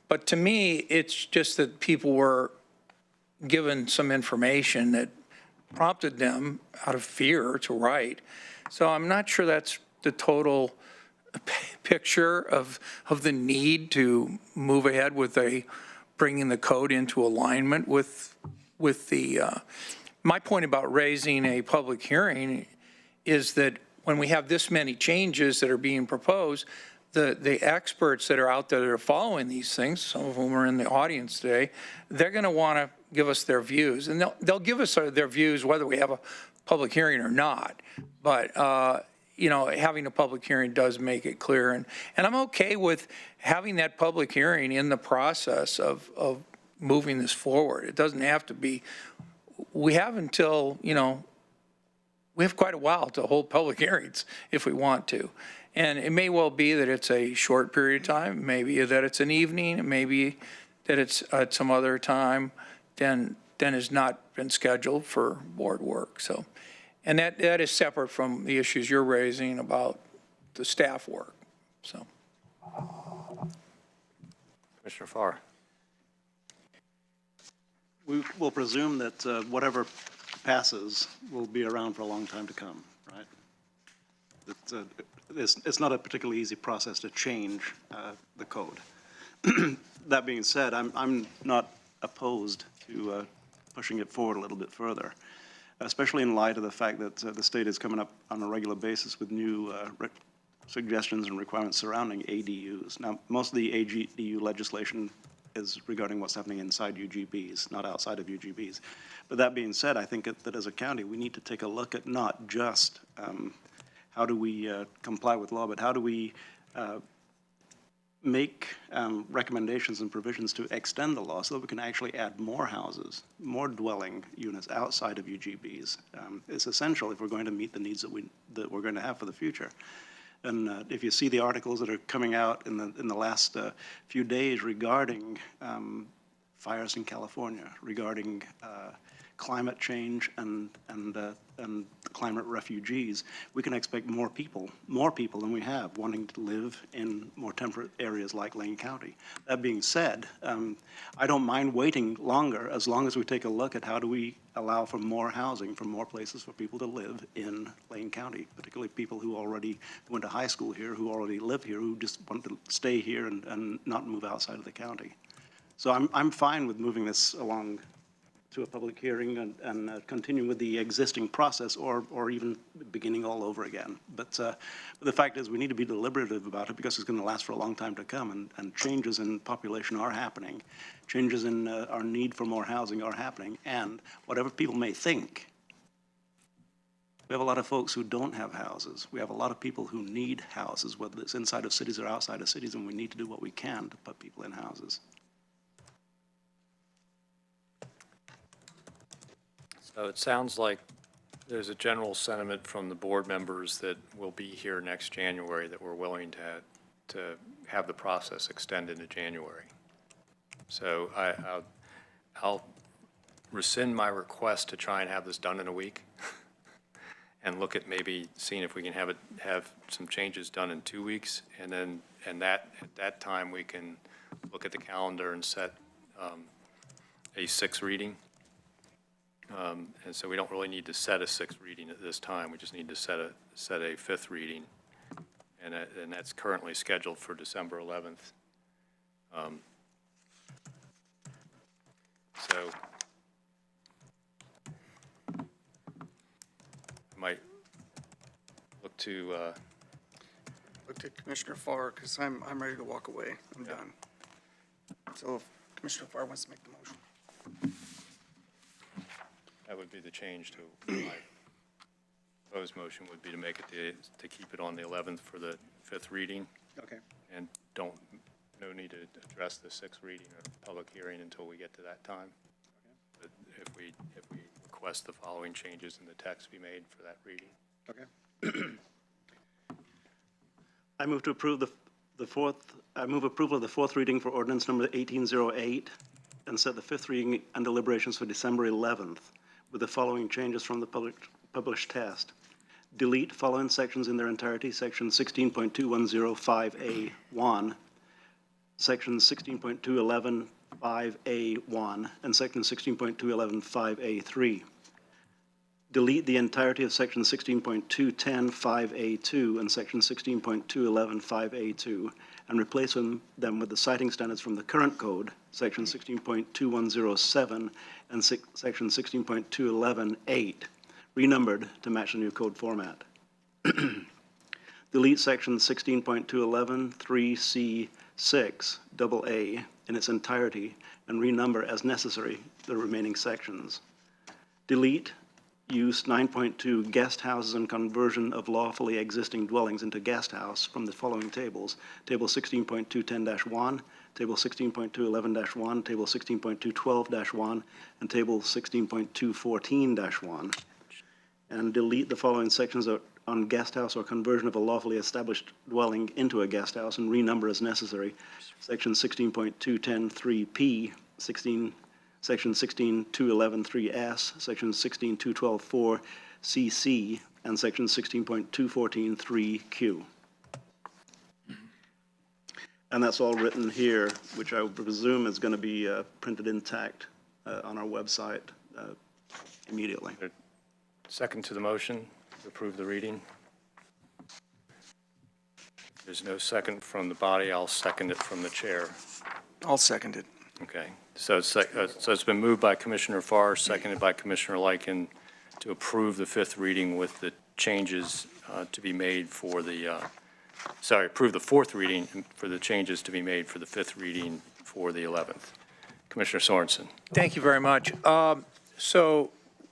But to me, it's just that people were given some information that prompted them out of fear to write. So I'm not sure that's the total picture of the need to move ahead with bringing the code into alignment with the, my point about raising a public hearing is that when we have this many changes that are being proposed, the experts that are out there that are following these things, some of whom are in the audience today, they're going to want to give us their views. And they'll give us their views whether we have a public hearing or not. But, you know, having a public hearing does make it clear. And I'm okay with having that public hearing in the process of moving this forward. It doesn't have to be, we have until, you know, we have quite a while to hold public hearings if we want to. And it may well be that it's a short period of time, maybe that it's an evening, maybe that it's at some other time than has not been scheduled for board work. So, and that is separate from the issues you're raising about the staff work, so. Commissioner Farr. We will presume that whatever passes will be around for a long time to come, right? That it's not a particularly easy process to change the code. That being said, I'm not opposed to pushing it forward a little bit further, especially in light of the fact that the state is coming up on a regular basis with new suggestions and requirements surrounding ADUs. Now, most of the ADU legislation is regarding what's happening inside UGBs, not outside of UGBs. But that being said, I think that as a county, we need to take a look at not just how do we comply with law, but how do we make recommendations and provisions to extend the law so that we can actually add more houses, more dwelling units outside of UGBs. It's essential if we're going to meet the needs that we're going to have for the future. And if you see the articles that are coming out in the last few days regarding fires in California, regarding climate change and climate refugees, we can expect more people than we have wanting to live in more temperate areas like Lane County. That being said, I don't mind waiting longer as long as we take a look at how do we allow for more housing, for more places for people to live in Lane County, particularly people who already went to high school here, who already live here, who just want to stay here and not move outside of the county. So I'm fine with moving this along to a public hearing and continue with the existing process or even beginning all over again. But the fact is we need to be deliberative about it because it's going to last for a long time to come, and changes in population are happening. Changes in our need for more housing are happening, and whatever people may think, we have a lot of folks who don't have houses. We have a lot of people who need houses, whether it's inside of cities or outside of cities, and we need to do what we can to put people in houses. So it sounds like there's a general sentiment from the board members that we'll be here next January, that we're willing to have the process extended to January. So I'll rescind my request to try and have this done in a week and look at maybe seeing if we can have some changes done in 2 weeks. And at that time, we can look at the calendar and set a 6th reading. And so we don't really need to set a 6th reading at this time. We just need to set a 5th reading. And that's currently scheduled for December 11th. So I might look to Look at Commissioner Farr, because I'm ready to walk away. I'm done. So if Commissioner Farr wants to make the motion. that would be the change to my proposed motion would be to make it to keep it on the 11th for the 5th reading. Okay. And no need to address the 6th reading or public hearing until we get to that time. But if we request the following changes in the text be made for that reading. Okay. I move to approve I move approval of the 4th reading for ordinance number 1808 and set the 5th reading and deliberations for December 11th with the following changes from the published test. Delete following sections in their entirety, section 16.2105A1, section 16.2115A2, 5A1 and section 16.211 5A3. Delete the entirety of section 16.210 5A2 and section 16.211 5A2 and replace them with the citing standards from the current code, section 16.2107 and section 16.211.8, renumbered to match the new code format. Delete section 16.211 3C6 AA in its entirety and renumber as necessary the remaining sections. Delete use 9.2 guest houses and conversion of lawfully existing dwellings into guest house from the following tables: Table 16.210-1, Table 16.211-1, Table 16.212-1, and Table 16.214-1. And delete the following sections on guest house or conversion of a lawfully established dwelling into a guest house and renumber as necessary. Section 16.210-3P, Section 16.211.3S, Section 16.212.4CC, and Section 16.214.3Q. And that's all written here, which I would presume is going to be printed intact on our website immediately. Second to the motion to approve the reading. There's no second from the body. I'll second it from the chair. I'll second it. Okay. So it's been moved by Commissioner Farr, seconded by Commissioner Lykin to approve the fifth reading with the changes to be made for the, approve the fourth reading for the changes to be made for the fifth reading for the 11th. Commissioner Sorensen. Thank you very much. So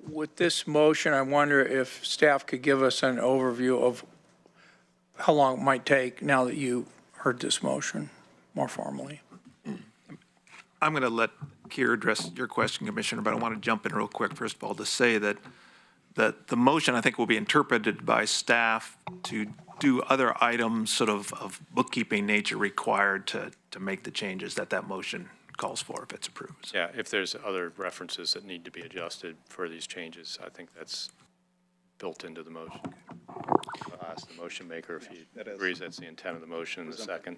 with this motion, I wonder if staff could give us an overview of how long it might take now that you heard this motion more formally. I'm going to let Keir address your question, Commissioner, but I want to jump in real quick, first of all, to say that the motion, I think, will be interpreted by staff to do other items sort of bookkeeping nature required to make the changes that motion calls for if it's approved. Yeah, if there's other references that need to be adjusted for these changes, I think that's built into the motion. I'll ask the motion maker if he agrees that's the intent of the motion. The second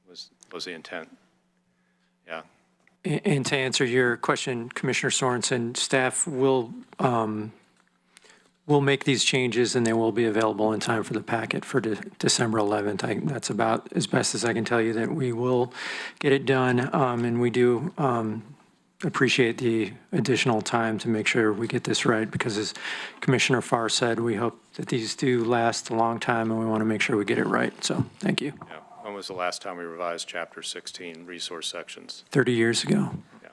was the intent. Yeah. And to answer your question, Commissioner Sorensen, staff will make these changes and they will be available in time for the packet for December 11th. That's about as best as I can tell you that we will get it done. And we do appreciate the additional time to make sure we get this right because as Commissioner Farr said, we hope that these do last a long time and we want to make sure we get it right. So thank you. Yeah. When was the last time we revised Chapter 16 resource sections? 30 years ago. Yeah.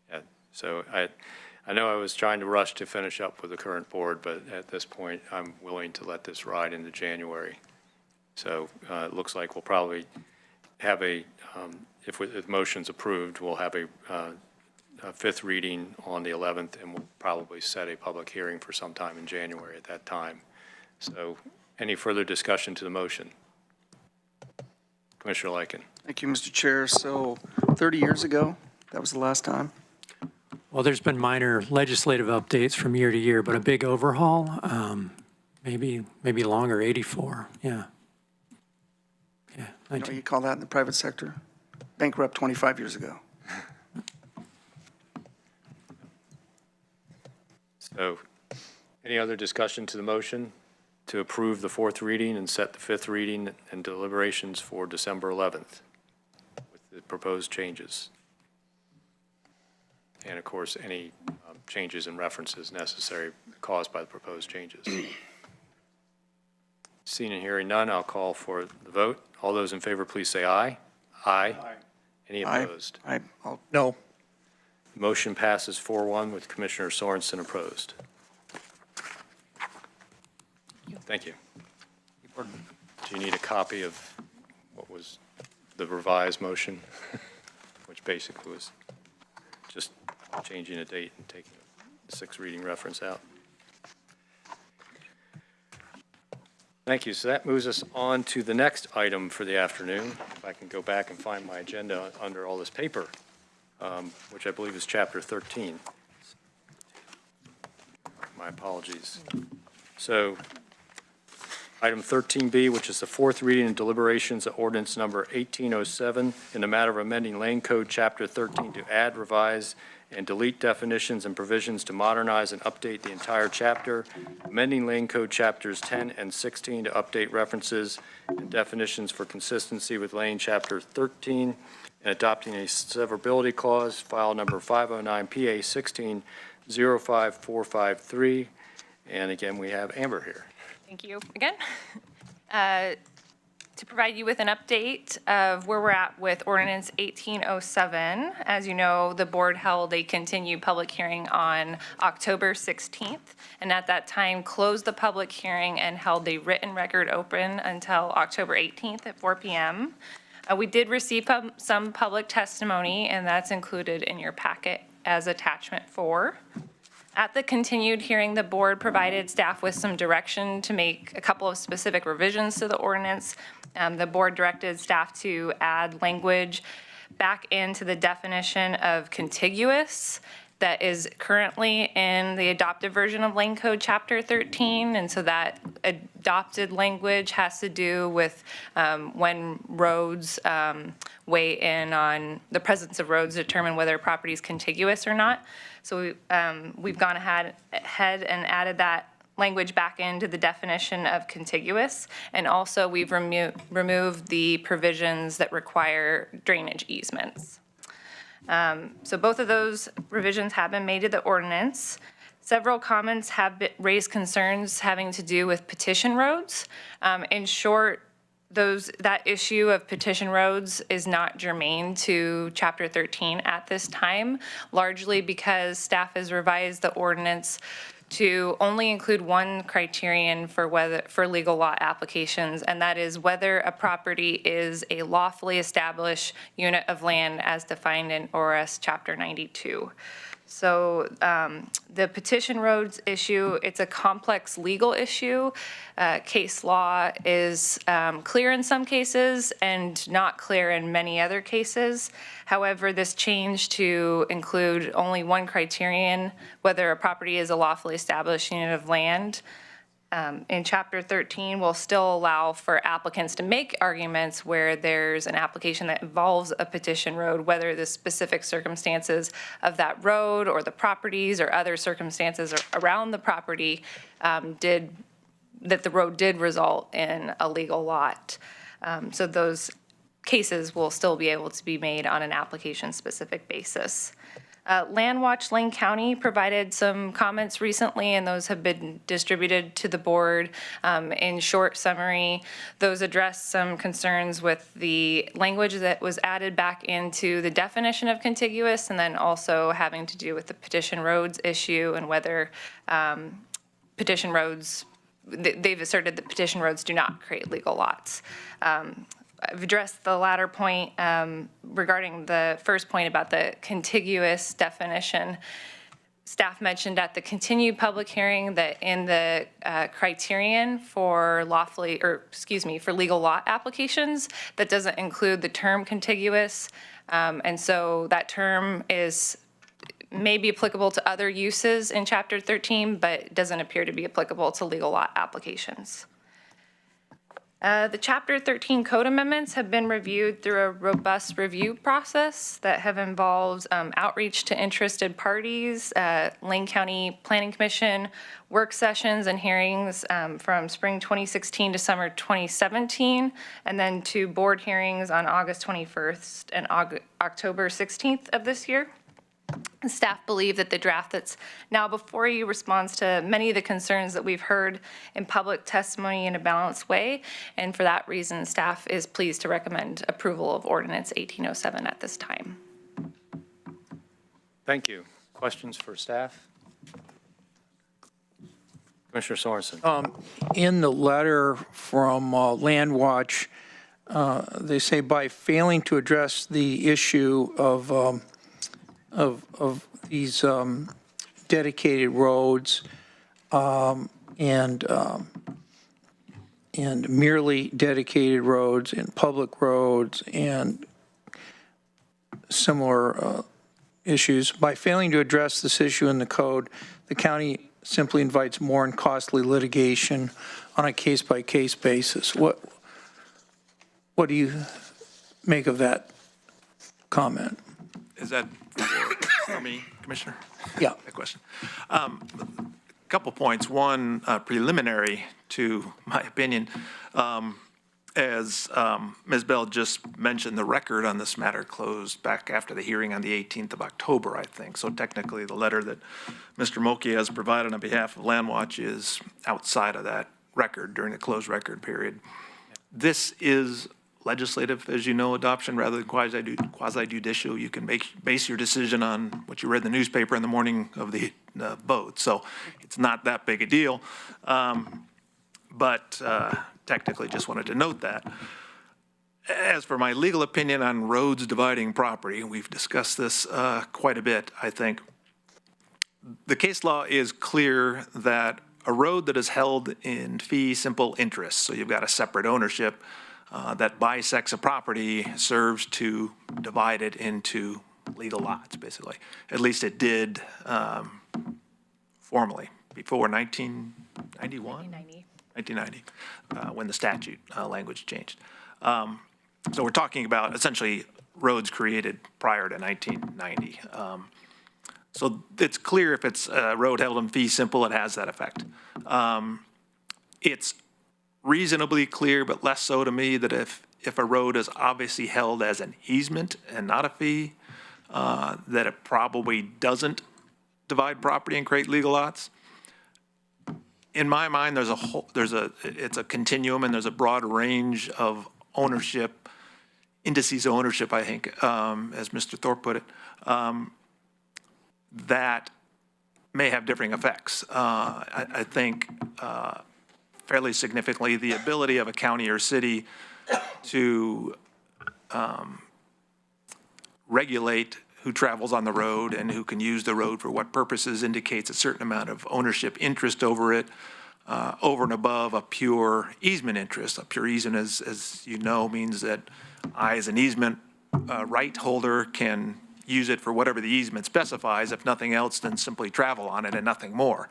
Yeah. So I know I was trying to rush to finish up with the current board, but at this point, I'm willing to let this ride into January. So it looks like we'll probably have if the motion's approved, we'll have a fifth reading on the 11th, and we'll probably set a public hearing for sometime in January at that time. So any further discussion to the motion? Commissioner Lykin. Thank you, Mr. Chair. So 30 years ago, that was the last time? Well, there's been minor legislative updates from year to year, but a big overhaul, maybe longer, 84, yeah. Yeah. You know what you call that in the private sector? Bankrupt 25 years ago. So any other discussion to the motion to approve the fourth reading and set the fifth reading and deliberations for December 11th with the proposed changes? And of course, any changes and references necessary caused by the proposed changes. Seeing and hearing none, I'll call for the vote. All those in favor, please say aye. Aye. Any opposed? No. Motion passes 4-1 with Commissioner Sorensen opposed. Thank you. Do you need a copy of what was the revised motion, which basically was just changing a date and taking the sixth reading reference out? Thank you. So that moves us on to the next item for the afternoon. If I can go back and find my agenda under all this paper, which I believe is Chapter 13. My apologies. So Item 13B, which is the fourth reading and deliberations of ordinance number 1807 in the matter of amending Lane Code Chapter 13 to add, revise, and delete definitions and provisions to modernize and update the entire chapter, amending Lane Code Chapters 10 and 16 to update references and definitions for consistency with Lane Chapter 13, and adopting a severability clause, file number 509 PA 1605453. And again, we have Amber here. Thank you again. To provide you with an update of where we're at with ordinance 1807. As you know, the board held a continued public hearing on October 16th, and at that time closed the public hearing and held a written record open until October 18th at 4 p.m. We did receive some public testimony, and that's included in your packet as attachment 4. At the continued hearing, the board provided staff with some direction to make a couple of specific revisions to the ordinance. The board directed staff to add language back into the definition of contiguous that is currently in the adopted version of Lane Code Chapter 13. And so that adopted language has to do with when roads weigh in on the presence of roads to determine whether a property is contiguous or not. So we've gone ahead and added that language back into the definition of contiguous. And also we've removed the provisions that require drainage easements. So both of those revisions have been made to the ordinance. Several comments have raised concerns having to do with petition roads. In short, that issue of petition roads is not germane to Chapter 13 at this time, largely because staff has revised the ordinance to only include one criterion for legal lot applications, and that is whether a property is a lawfully established unit of land as defined in ORS Chapter 92. So the petition roads issue, it's a complex legal issue. Case law is clear in some cases and not clear in many other cases. However, this change to include only one criterion, whether a property is a lawfully established unit of land, in Chapter 13 will still allow for applicants to make arguments where there's an application that involves a petition road, whether the specific circumstances of that road or the properties or other circumstances around the property that the road did result in a legal lot. So those cases will still be able to be made on an application-specific basis. Landwatch Lane County provided some comments recently, and those have been distributed to the board. In short summary, those addressed some concerns with the language that was added back into the definition of contiguous, and then also having to do with the petition roads issue and whether petition roads, they've asserted that petition roads do not create legal lots. I've addressed the latter point regarding the first point about the contiguous definition. Staff mentioned at the continued public hearing that in the criterion for for legal lot applications, that doesn't include the term contiguous. And so that term may be applicable to other uses in Chapter 13, but doesn't appear to be applicable to legal lot applications. The Chapter 13 code amendments have been reviewed through a robust review process that have involved outreach to interested parties, Lane County Planning Commission work sessions and hearings from spring 2016 to summer 2017, and then 2 board hearings on August 21st and October 16th of this year. Staff believe that the draft that's now before you responds to many of the concerns that we've heard in public testimony in a balanced way, and for that reason, staff is pleased to recommend approval of Ordinance 1807 at this time. Thank you. Questions for staff? Commissioner Sorensen. In the letter from Landwatch, they say by failing to address the issue of these dedicated roads and merely dedicated roads and public roads and similar issues. By failing to address this issue in the code, the county simply invites more and costly litigation on a case-by-case basis. What do you make of that comment? Is that for me, Commissioner? Yeah. That question. Couple points. One, preliminary to my opinion. As Ms. Bell just mentioned, the record on this matter closed back after the hearing on the 18th of October, I think. So technically, the letter that Mr. Mulkey has provided on behalf of Landwatch is outside of that record during the closed record period. This is legislative, as you know, adoption rather than quasi-judicial. You can base your decision on what you read in the newspaper in the morning of the vote. So it's not that big a deal. But technically, just wanted to note that. As for my legal opinion on roads dividing property, we've discussed this quite a bit, I think. The case law is clear that a road that is held in fee simple interest, so you've got a separate ownership, that bisects a property serves to divide it into legal lots, basically. At least it did formally before 1991? 1990, when the statute language changed. So we're talking about essentially roads created prior to 1990. So it's clear if it's a road held in fee simple, it has that effect. It's reasonably clear, but less so to me, that if a road is obviously held as an easement and not a fee, that it probably doesn't divide property and create legal lots. In my mind, it's a continuum, and there's a broad range of ownership, indices of ownership, I think, as Mr. Thorpe put it, that may have differing effects. I think fairly significantly, the ability of a county or city to regulate who travels on the road and who can use the road for what purposes indicates a certain amount of ownership interest over it, over and above a pure easement interest. A pure easement, as you know, means that I, as an easement right holder, can use it for whatever the easement specifies, if nothing else, then simply travel on it and nothing more.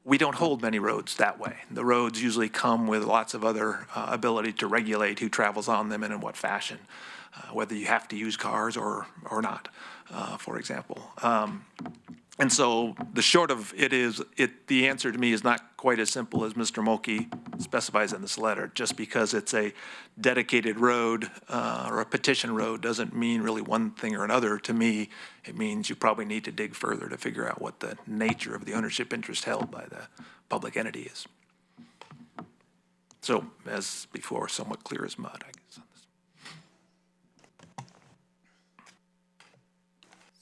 We don't hold many roads that way. The roads usually come with lots of other ability to regulate who travels on them and in what fashion, whether you have to use cars or not, for example. And so the short of it is, the answer to me is not quite as simple as Mr. Mulkey specifies in this letter. Just because it's a dedicated road or a petition road doesn't mean really one thing or another. To me, it means you probably need to dig further to figure out what the nature of the ownership interest held by the public entity is. So, as before, somewhat clear as mud, I guess.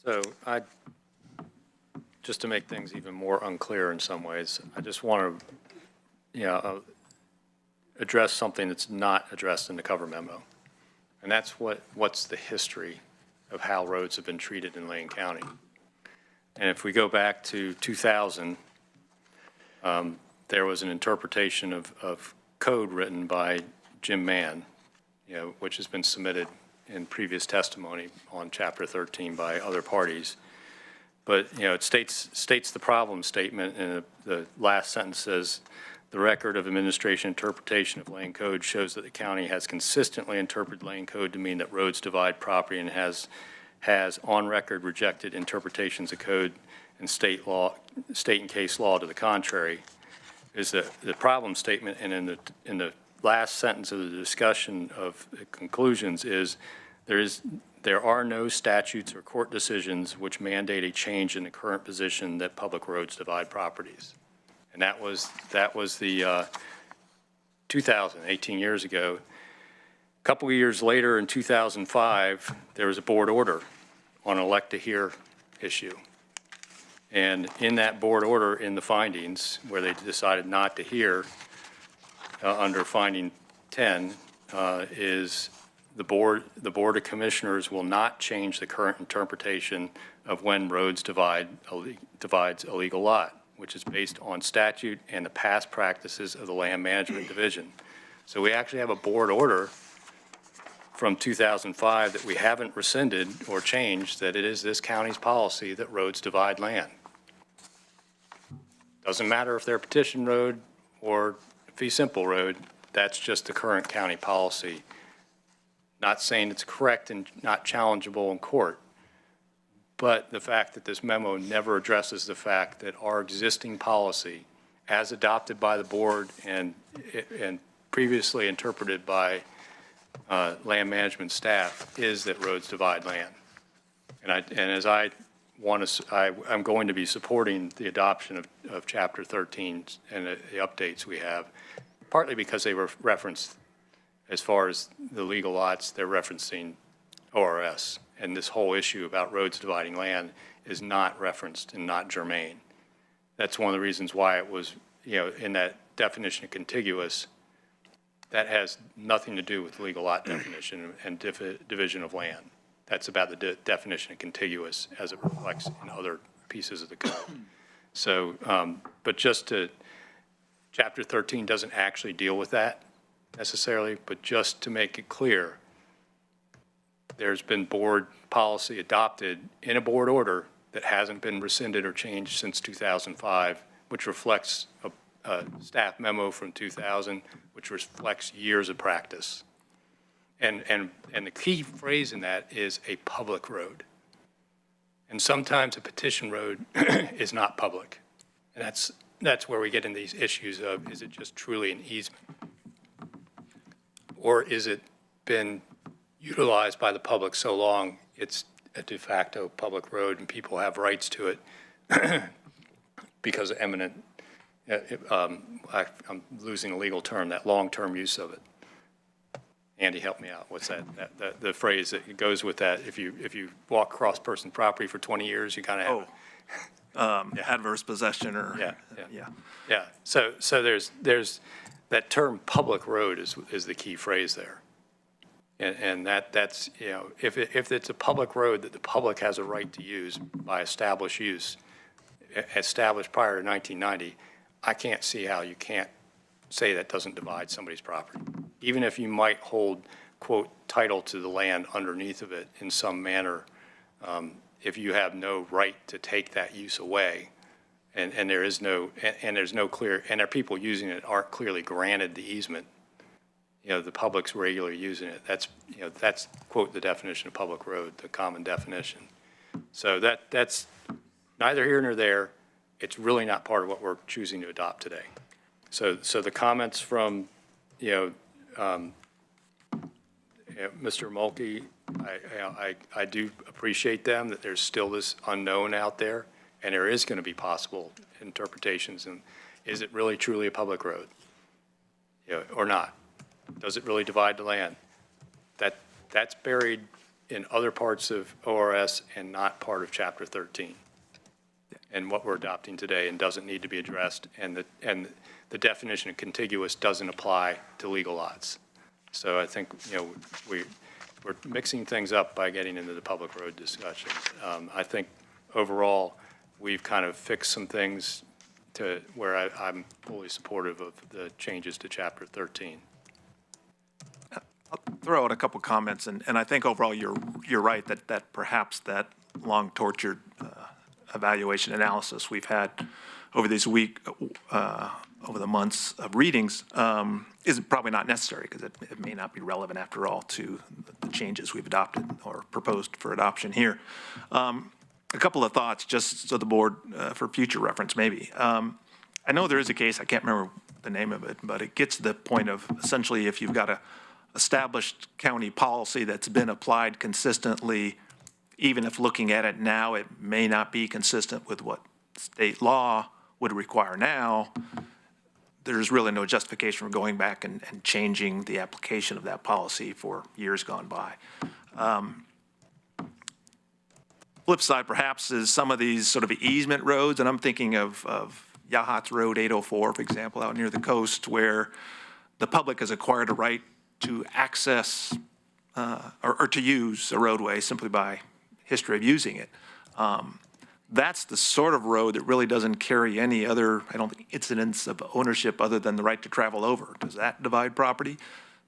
So just to make things even more unclear in some ways, I just want to, address something that's not addressed in the cover memo. And that's what's the history of how roads have been treated in Lane County. And if we go back to 2000, there was an interpretation of code written by Jim Mann, which has been submitted in previous testimony on Chapter 13 by other parties. But, it states the problem statement, and the last sentence says, the record of administration interpretation of Lane Code shows that the county has consistently interpreted Lane Code to mean that roads divide property and has on record rejected interpretations of code and state and case law to the contrary. Is the problem statement, and in the last sentence of the discussion of the conclusions is, there are no statutes or court decisions which mandate a change in the current position that public roads divide properties. And that was the 2000, 18 years ago. A couple of years later, in 2005, there was a board order on an elect to hear issue. And in that board order, in the findings, where they decided not to hear, under finding 10, is the board of commissioners will not change the current interpretation of when roads divides a legal lot, which is based on statute and the past practices of the Land Management Division. So we actually have a board order from 2005 that we haven't rescinded or changed, that it is this county's policy that roads divide land. Doesn't matter if they're petition road or fee simple road, that's just the current county policy. Not saying it's correct and not challengeable in court, but the fact that this memo never addresses the fact that our existing policy, as adopted by the board and previously interpreted by land management staff, is that roads divide land. I'm going to be supporting the adoption of Chapter 13 and the updates we have, partly because they were referenced, as far as the legal lots, they're referencing ORS. And this whole issue about roads dividing land is not referenced and not germane. That's one of the reasons why it was, in that definition of contiguous, that has nothing to do with legal lot definition and division of land. That's about the definition of contiguous as it reflects in other pieces of the code. So, but Chapter 13 doesn't actually deal with that necessarily, but just to make it clear, there's been board policy adopted in a board order that hasn't been rescinded or changed since 2005, which reflects a staff memo from 2000, which reflects years of practice. And the key phrase in that is a public road. And sometimes a petition road is not public. And that's where we get into these issues of, is it just truly an easement? Or is it been utilized by the public so long, it's a de facto public road and people have rights to it because of eminent, I'm losing a legal term, that long-term use of it. Andy, help me out. What's that? The phrase that goes with that? If you walk across person property for 20 years, you kind of have Adverse possession or. Yeah. So there's that term public road is the key phrase there. And that's, if it's a public road that the public has a right to use by established use, established prior to 1990, I can't see how you can't say that doesn't divide somebody's property. Even if you might hold, quote, title to the land underneath of it in some manner, if you have no right to take that use away, and there's no clear, and there are people using it aren't clearly granted the easement, the public's regularly using it. That's, quote, the definition of public road, the common definition. So that's neither here nor there. It's really not part of what we're choosing to adopt today. So the comments from, Mr. Mulkey, I do appreciate them, that there's still this unknown out there, and there is going to be possible interpretations. And is it really truly a public road, or not? Does it really divide the land? That's buried in other parts of ORS and not part of Chapter 13. And what we're adopting today, and doesn't need to be addressed, and the definition of contiguous doesn't apply to legal lots. So I think, we're mixing things up by getting into the public road discussion. I think overall, we've kind of fixed some things to where I'm fully supportive of the changes to Chapter 13. I'll throw out a couple comments, and I think overall you're right that perhaps that long tortured evaluation analysis we've had over this week, over the months of readings, is probably not necessary because it may not be relevant after all to the changes we've adopted or proposed for adoption here. A couple of thoughts just so the board, for future reference maybe. I know there is a case, I can't remember the name of it, but it gets to the point of essentially if you've got a established county policy that's been applied consistently, even if looking at it now, it may not be consistent with what state law would require now, there's really no justification for going back and changing the application of that policy for years gone by. Flip side, perhaps, is some of these sort of easement roads, and I'm thinking of Yachats Road 804, for example, out near the coast, where the public has acquired a right to access or to use a roadway simply by history of using it. That's the sort of road that really doesn't carry any other, I don't think, incidents of ownership other than the right to travel over. Does that divide property?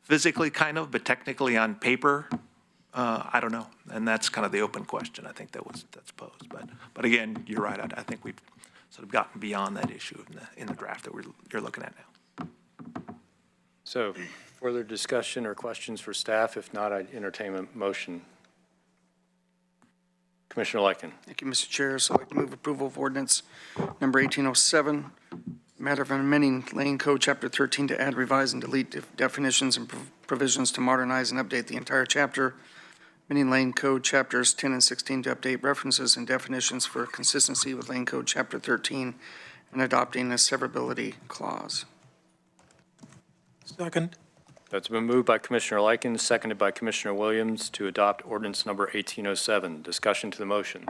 Physically, kind of, but technically on paper, I don't know. And that's kind of the open question, I think, that's posed. But again, you're right. I think we've sort of gotten beyond that issue in the draft that you're looking at now. So further discussion or questions for staff? If not, I'd entertain a motion. Commissioner Lycan. Thank you, Mr. Chair. So I'd like to move approval of ordinance number 1807, matter of amending Lane Code Chapter 13 to add, revise, and delete definitions and provisions to modernize and update the entire chapter, amending Lane Code Chapters 10 and 16 to update references and definitions for consistency with Lane Code Chapter 13, and adopting a severability clause. Second. That's been moved by Commissioner Lycan, seconded by Commissioner Williams to adopt ordinance number 1807. Discussion to the motion.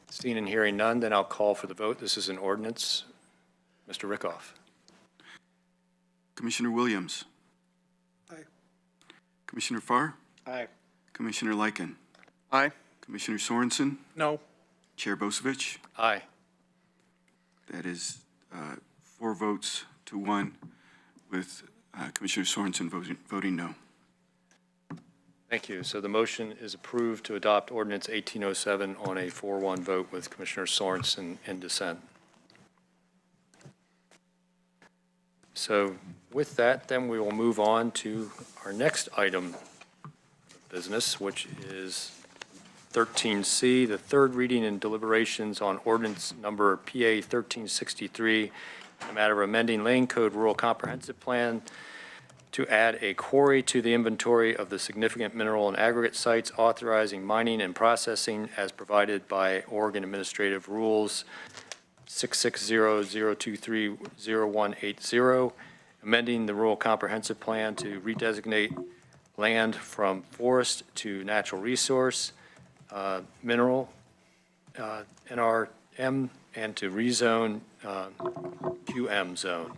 Seeing and hearing none, then I'll call for the vote. This is an ordinance. Mr. Rickoff. Commissioner Williams. Aye. Commissioner Farr. Aye. Commissioner Lycan. Aye. Commissioner Sorensen. No. Chair Bosevich. Aye. That is 4 votes to 1, with Commissioner Sorensen voting no. Thank you. So the motion is approved to adopt ordinance 1807 on a 4-1 vote with Commissioner Sorensen in dissent. So with that, then we will move on to our next item of business, which is 13C, the third reading and deliberations on ordinance number PA 1363, in the matter of amending Lane Code Rural Comprehensive Plan to add a quarry to the inventory of the significant mineral and aggregate sites, authorizing mining and processing as provided by Oregon Administrative Rules 660-023-0180, amending the Rural Comprehensive Plan to redesignate land from forest to natural resource, mineral, NRM, and to rezone QM zone,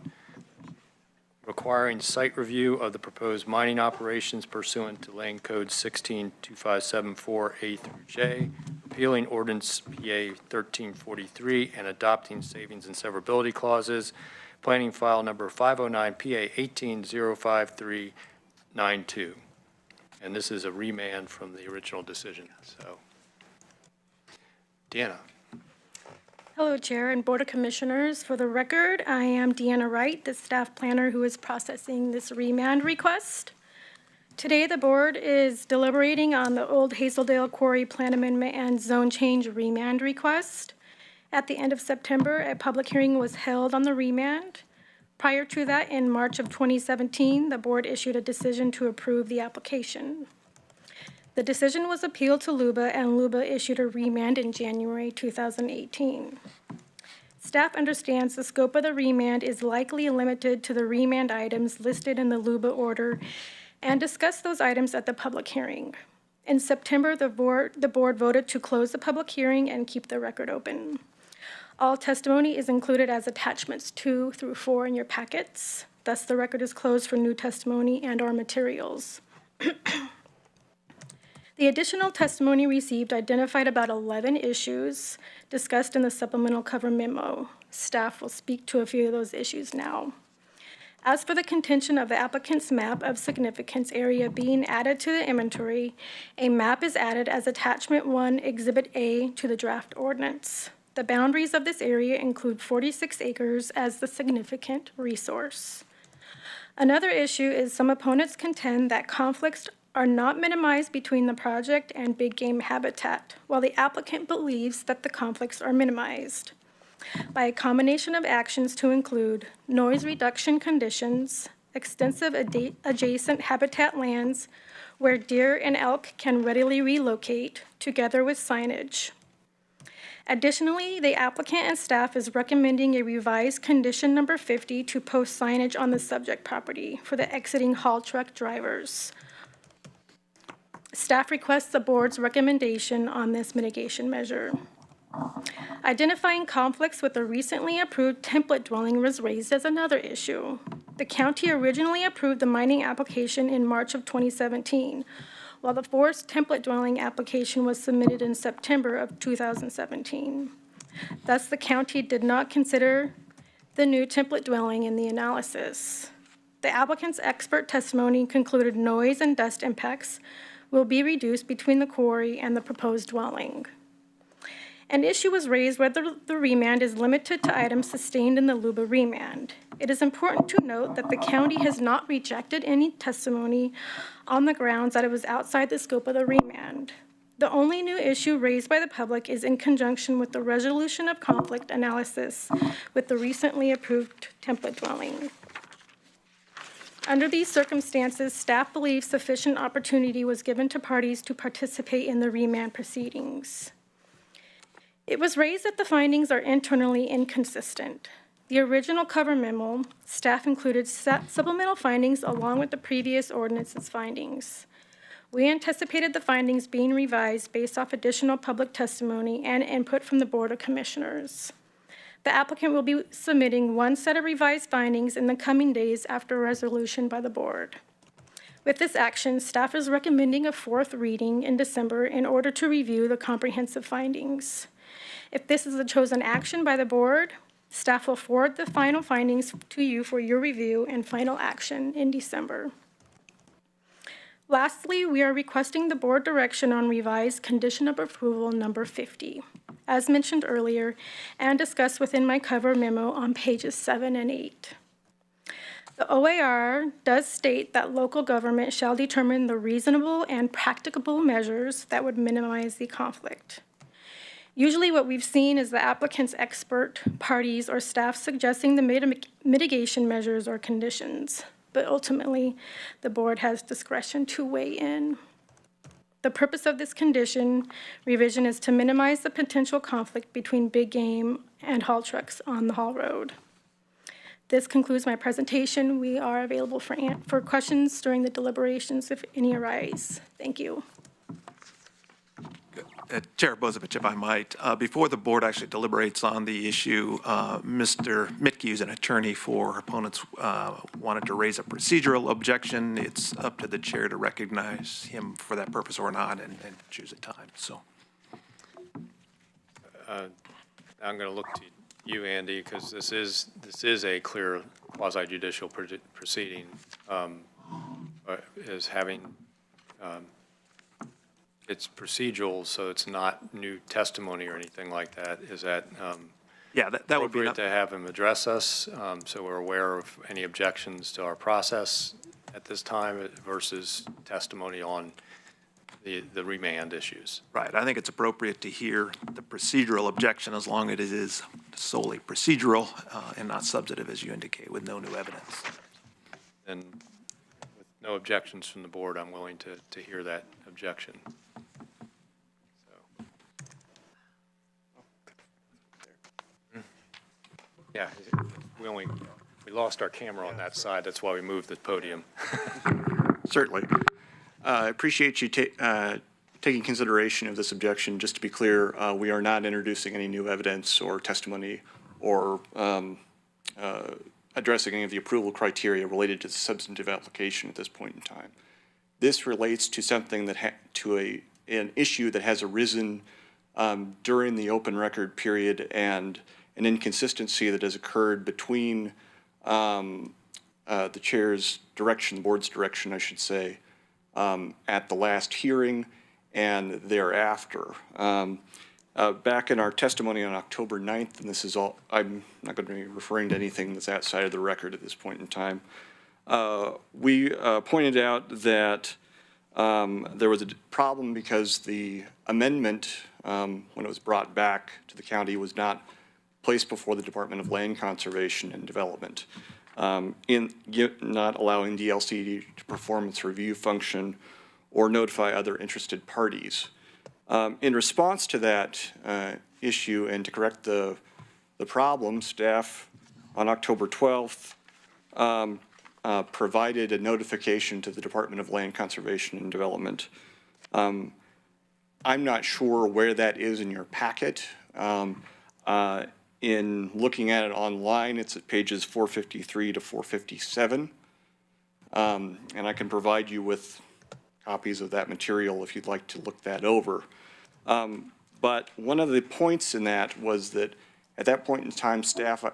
requiring site review of the proposed mining operations pursuant to Lane Code 162574A through J, repealing ordinance PA 1343 and adopting savings and severability clauses, planning file number 509 PA 1805392. And this is a remand from the original decision. So, Deanna. Hello, Chair and Board of Commissioners. For the record, I am Deanna Wright, the staff planner who is processing this remand request. Today, the board is deliberating on the Old Hazeldale Quarry Plan Amendment and Zone Change remand request. At the end of September, a public hearing was held on the remand. Prior to that, in March of 2017, the board issued a decision to approve the application. The decision was appealed to LUBA, and LUBA issued a remand in January 2018. Staff understands the scope of the remand is likely limited to the remand items listed in the LUBA order and discussed those items at the public hearing. In September, the board voted to close the public hearing and keep the record open. All testimony is included as attachments 2 through 4 in your packets. Thus, the record is closed for new testimony and/or materials. The additional testimony received identified about 11 issues discussed in the supplemental cover memo. Staff will speak to a few of those issues now. As for the contention of the applicant's map of significance area being added to the inventory, a map is added as attachment 1, Exhibit A to the draft ordinance. The boundaries of this area include 46 acres as the significant resource. Another issue is some opponents contend that conflicts are not minimized between the project and big game habitat, while the applicant believes that the conflicts are minimized by a combination of actions to include noise reduction conditions, extensive adjacent habitat lands where deer and elk can readily relocate, together with signage. Additionally, the applicant and staff is recommending a revised condition number 50 to post signage on the subject property for the exiting haul truck drivers. Staff requests the board's recommendation on this mitigation measure. Identifying conflicts with the recently approved template dwelling was raised as another issue. The county originally approved the mining application in March of 2017, while the forest template dwelling application was submitted in September of 2017. Thus, the county did not consider the new template dwelling in the analysis. The applicant's expert testimony concluded noise and dust impacts will be reduced between the quarry and the proposed dwelling. An issue was raised whether the remand is limited to items sustained in the LUBA remand. It is important to note that the county has not rejected any testimony on the grounds that it was outside the scope of the remand. The only new issue raised by the public is in conjunction with the resolution of conflict analysis with the recently approved template dwelling. Under these circumstances, staff believes sufficient opportunity was given to parties to participate in the remand proceedings. It was raised that the findings are internally inconsistent. The original cover memo, staff included supplemental findings along with the previous ordinance's findings. We anticipated the findings being revised based off additional public testimony and input from the Board of Commissioners. The applicant will be submitting one set of revised findings in the coming days after resolution by the board. With this action, staff is recommending a fourth reading in December in order to review the comprehensive findings. If this is a chosen action by the board, staff will forward the final findings to you for your review and final action in December. Lastly, we are requesting the board direction on revised condition of approval number 50, as mentioned earlier and discussed within my cover memo on pages 7 and 8. The OAR does state that local government shall determine the reasonable and practicable measures that would minimize the conflict. Usually what we've seen is the applicant's expert parties or staff suggesting the mitigation measures or conditions, but ultimately the board has discretion to weigh in. The purpose of this condition revision is to minimize the potential conflict between big game and haul trucks on the haul road. This concludes my presentation. We are available for questions during the deliberations if any arise. Thank you. Chair Bozovich, if I might, before the board actually deliberates on the issue, Mr. Mitke, who's an attorney for opponents, wanted to raise a procedural objection. It's up to the chair to recognize him for that purpose or not and choose a time. So I'm going to look to you, Andy, because this is a clear quasi-judicial proceeding, is having it's procedural, so it's not new testimony or anything like that. Is that yeah, that would be appropriate to have him address us, so we're aware of any objections to our process at this time versus testimony on the remand issues? right. I think it's appropriate to hear the procedural objection as long as it is solely procedural and not substantive, as you indicate, with no new evidence. And with no objections from the board, I'm willing to hear that objection. Yeah, we lost our camera on that side. That's why we moved the podium. Certainly. I appreciate you taking consideration of this objection. Just to be clear, we are not introducing any new evidence or testimony or addressing any of the approval criteria related to the substantive application at this point in time. This relates to something that an issue that has arisen during the open record period and an inconsistency that has occurred between the chair's direction, the board's direction, I should say, at the last hearing and thereafter. Back in our testimony on October 9th, and this is all, I'm not going to be referring to anything that's outside of the record at this point in time, we pointed out that there was a problem because the amendment, when it was brought back to the county, was not placed before the Department of Land Conservation and Development, in not allowing DLC to perform its review function or notify other interested parties. In response to that issue and to correct the problem, staff on October 12th provided a notification to the Department of Land Conservation and Development. I'm not sure where that is in your packet. In looking at it online, it's at pages 453 to 457. And I can provide you with copies of that material if you'd like to look that over. But one of the points in that was that at that point in time, staff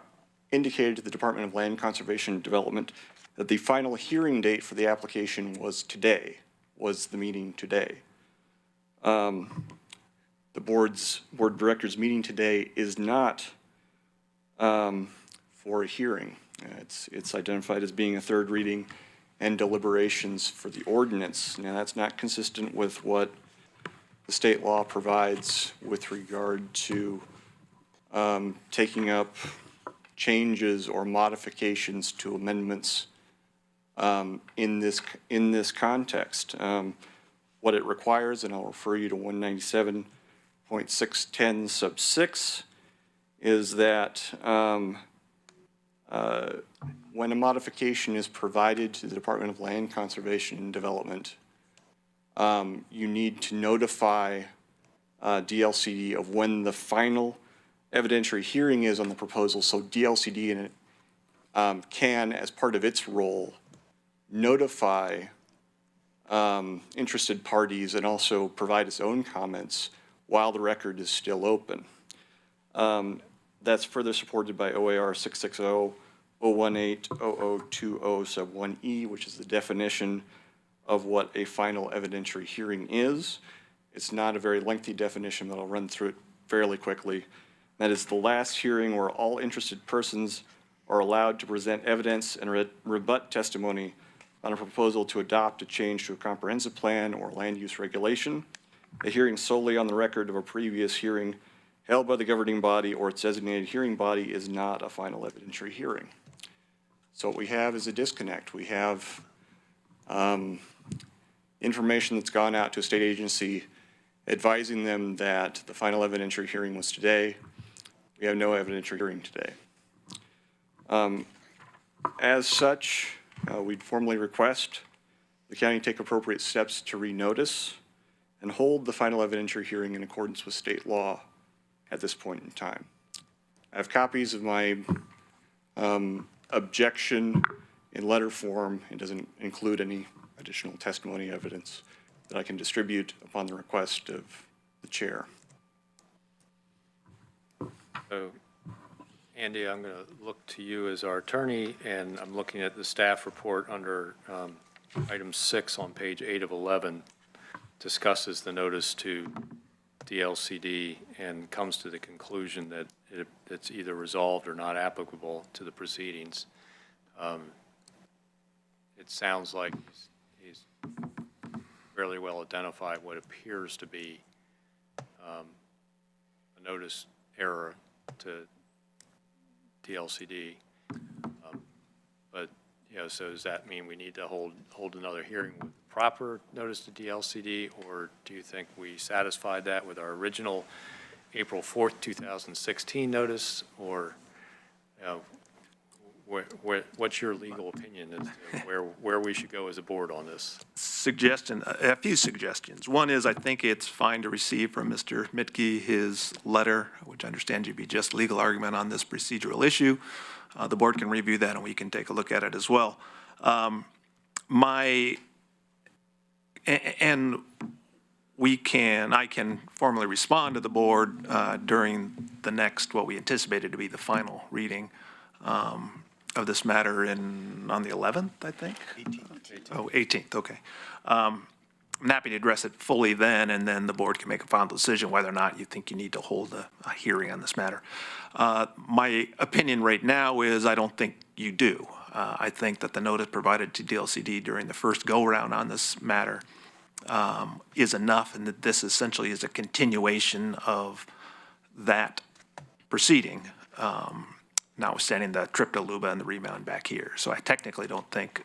indicated to the Department of Land Conservation and Development that the final hearing date for the application was today, was the meeting today. the board directors meeting today is not for a hearing. It's identified as being a third reading and deliberations for the ordinance. Now, that's not consistent with what the state law provides with regard to taking up changes or modifications to amendments in this context. What it requires, and I'll refer you to 197.610 sub 6, is that when a modification is provided to the Department of Land Conservation and Development, you need to notify DLCD of when the final evidentiary hearing is on the proposal, so DLCD can, as part of its role, notify interested parties and also provide its own comments while the record is still open. That's further supported by OAR 660-018-0020 sub 1E, which is the definition of what a final evidentiary hearing is. It's not a very lengthy definition, but I'll run through it fairly quickly. That is the last hearing where all interested persons are allowed to present evidence and rebut testimony on a proposal to adopt a change to a comprehensive plan or land use regulation. A hearing solely on the record of a previous hearing held by the governing body or its designated hearing body is not a final evidentiary hearing. So what we have is a disconnect. We have information that's gone out to a state agency advising them that the final evidentiary hearing was today. We have no evidentiary hearing today. As such, we'd formally request the county take appropriate steps to renotice and hold the final evidentiary hearing in accordance with state law at this point in time. I have copies of my objection in letter form. It doesn't include any additional testimony evidence that I can distribute upon the request of the chair. So, Andy, I'm going to look to you as our attorney, and I'm looking at the staff report under item 6 on page 8 of 11, discusses the notice to DLCD and comes to the conclusion that it's either resolved or not applicable to the proceedings. It sounds like he's fairly well identified what appears to be a notice error to DLCD. But, you know, so does that mean we need to hold another hearing with proper notice to DLCD, or do you think we satisfied that with our original April 4th, 2016 notice, or, you know, what's your legal opinion as to where we should go as a board on this? A few suggestions. One is I think it's fine to receive from Mr. Mitke his letter, which I understand to be just legal argument on this procedural issue. The board can review that and we can take a look at it as well. I can formally respond to the board during the next, what we anticipated to be the final reading of this matter on the 11th, I think? 18th. Oh, 18th, okay. I'm happy to address it fully then, and then the board can make a final decision whether or not you think you need to hold a hearing on this matter. My opinion right now is I don't think you do. I think that the notice provided to DLCD during the first go-around on this matter is enough, and that this essentially is a continuation of that proceeding, notwithstanding the trip to Luba and the remand back here. So I technically don't think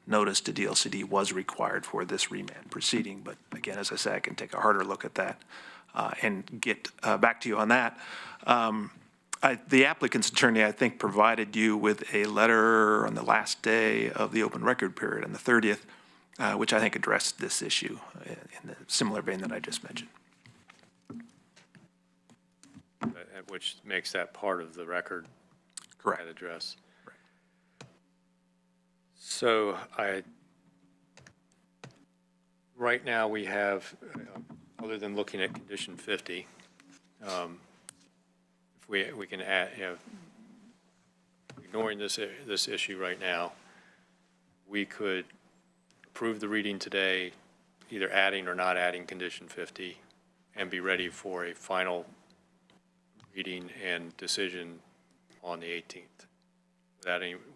notice to DLCD was required for this remand proceeding. But again, as I say, I can take a harder look at that and get back to you on that. The applicant's attorney, I think, provided you with a letter on the last day of the open record period, on the 30th, which I think addressed this issue in the similar vein that I just mentioned. Which makes that part of the record. Correct. That address. Right. So right now we have, other than looking at condition 50, if we can add, you know, ignoring this issue right now, we could approve the reading today, either adding or not adding condition 50, and be ready for a final reading and decision on the 18th,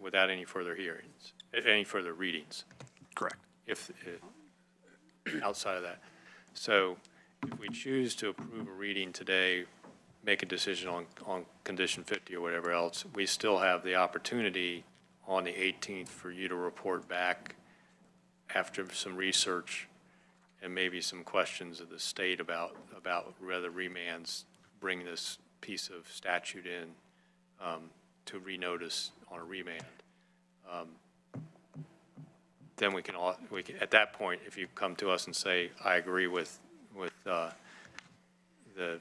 without any further hearings, any further readings, Correct. if outside of that. So if we choose to approve a reading today, make a decision on condition 50 or whatever else, we still have the opportunity on the 18th for you to report back after some research and maybe some questions of the state about whether remands bring this piece of statute in to renotice on a remand. Then we can, at that point, if you come to us and say, I agree with the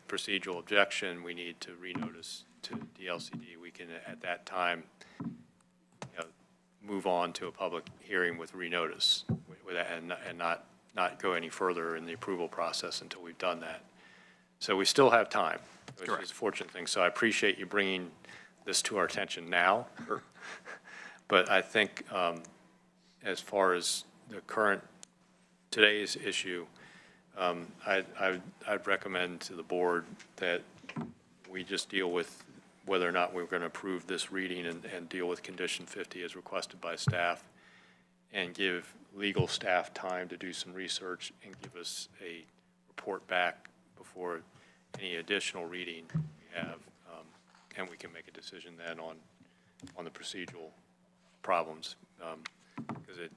procedural objection, we need to renotice to DLCD, we can, at that time, move on to a public hearing with renotice and not go any further in the approval process until we've done that. So we still have time, which is a fortunate thing. So I appreciate you bringing this to our attention now. But I think as far as the today's issue, I'd recommend to the board that we just deal with whether or not we're going to approve this reading and deal with condition 50 as requested by staff, and give legal staff time to do some research and give us a report back before any additional reading we have, and we can make a decision then on the procedural problems. Because if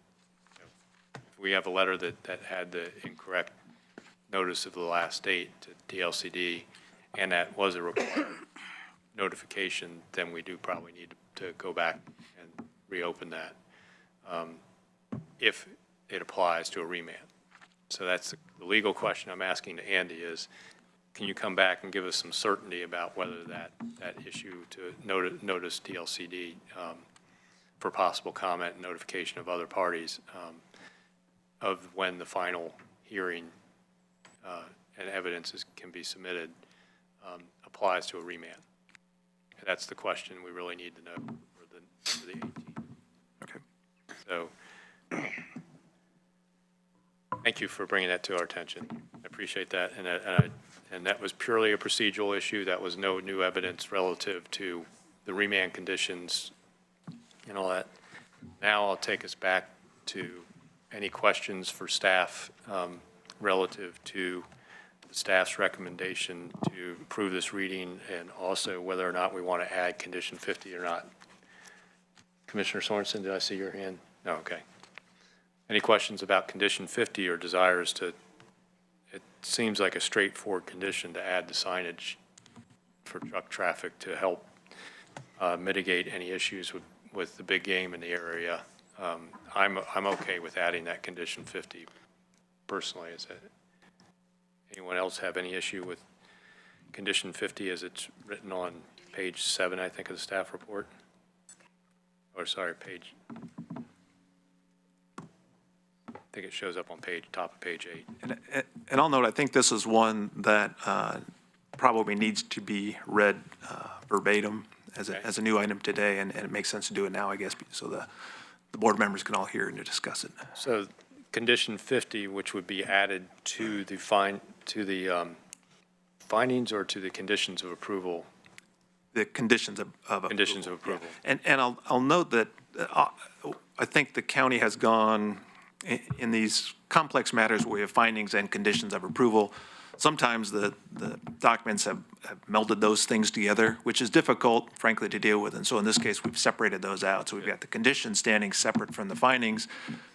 we have a letter that had the incorrect notice of the last date to DLCD, and that was a required notification, then we do probably need to go back and reopen that if it applies to a remand. So that's the legal question I'm asking to Andy is, can you come back and give us some certainty about whether that issue to notice DLCD for possible comment and notification of other parties of when the final hearing and evidence can be submitted applies to a remand? And that's the question we really need to know for the 18th. Okay. So thank you for bringing that to our attention. I appreciate that. And that was purely a procedural issue. That was no new evidence relative to the remand conditions and all that. Now I'll take us back to any questions for staff relative to the staff's recommendation to approve this reading, and also whether or not we want to add condition 50 or not. Commissioner Sorensen, did I see your hand? No, okay. Any questions about condition 50 or desires to, it seems like a straightforward condition to add the signage for truck traffic to help mitigate any issues with the big game in the area. I'm okay with adding that condition 50 personally. Anyone else have any issue with condition 50 as it's written on page 7, I think, of the staff report? Or sorry, I think it shows up on top of page 8. And I'll note, I think this is one that probably needs to be read verbatim as a new item today, and it makes sense to do it now, I guess, so the board members can all hear and to discuss it. So condition 50, which would be added to the findings or to the conditions of approval? The conditions of approval. Conditions of approval. And I'll note that I think the county has gone in these complex matters where we have findings and conditions of approval. Sometimes the documents have melded those things together, which is difficult, frankly, to deal with. And so in this case, we've separated those out. So we've got the conditions standing separate from the findings.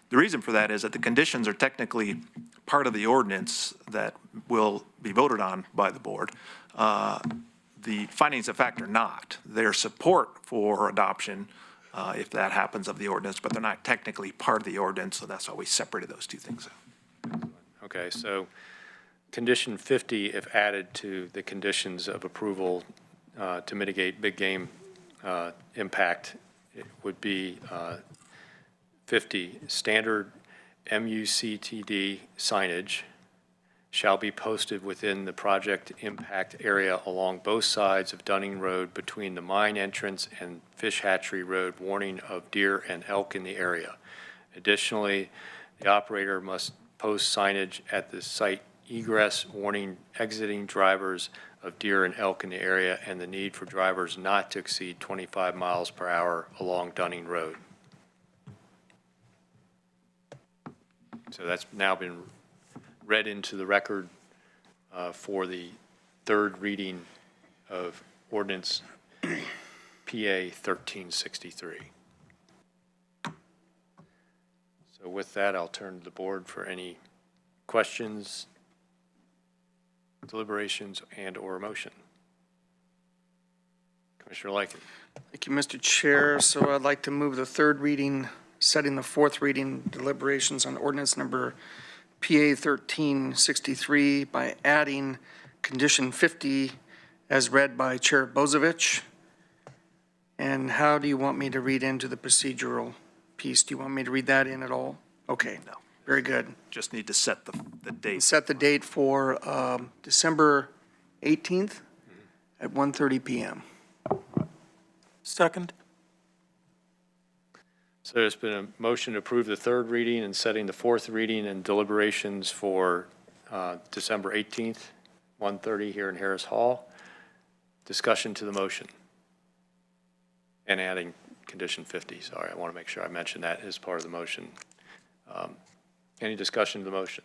The reason for that is that the conditions are technically part of the ordinance that will be voted on by the board. The findings of fact are not. They're support for adoption if that happens of the ordinance, but they're not technically part of the ordinance, so that's why we separated those two things out. Okay, so condition 50, if added to the conditions of approval to mitigate big game impact, it would be 50, standard MUCTD signage shall be posted within the project impact area along both sides of Dunning Road between the mine entrance and Fish Hatchery Road, warning of deer and elk in the area. Additionally, the operator must post signage at the site egress warning exiting drivers of deer and elk in the area and the need for drivers not to exceed 25 miles per hour along Dunning Road. So that's now been read into the record for the third reading of ordinance PA 1363. So with that, I'll turn to the board for any questions, deliberations, and/or motion. Commissioner Lykin. Thank you, Mr. Chair. So I'd like to move the third reading, setting the fourth reading deliberations on ordinance number PA 1363 by adding condition 50 as read by Chair Bozovich. And how do you want me to read into the procedural piece? Do you want me to read that in at all? Okay. No. Very good. Just need to set the date. Set the date for December 18th at 1:30 PM. Second. So there's been a motion to approve the third reading and setting the fourth reading and deliberations for December 18th, 1:30 here in Harris Hall. Discussion to the motion. And adding condition 50. Sorry, I want to make sure I mention that as part of the motion. Any discussion to the motion?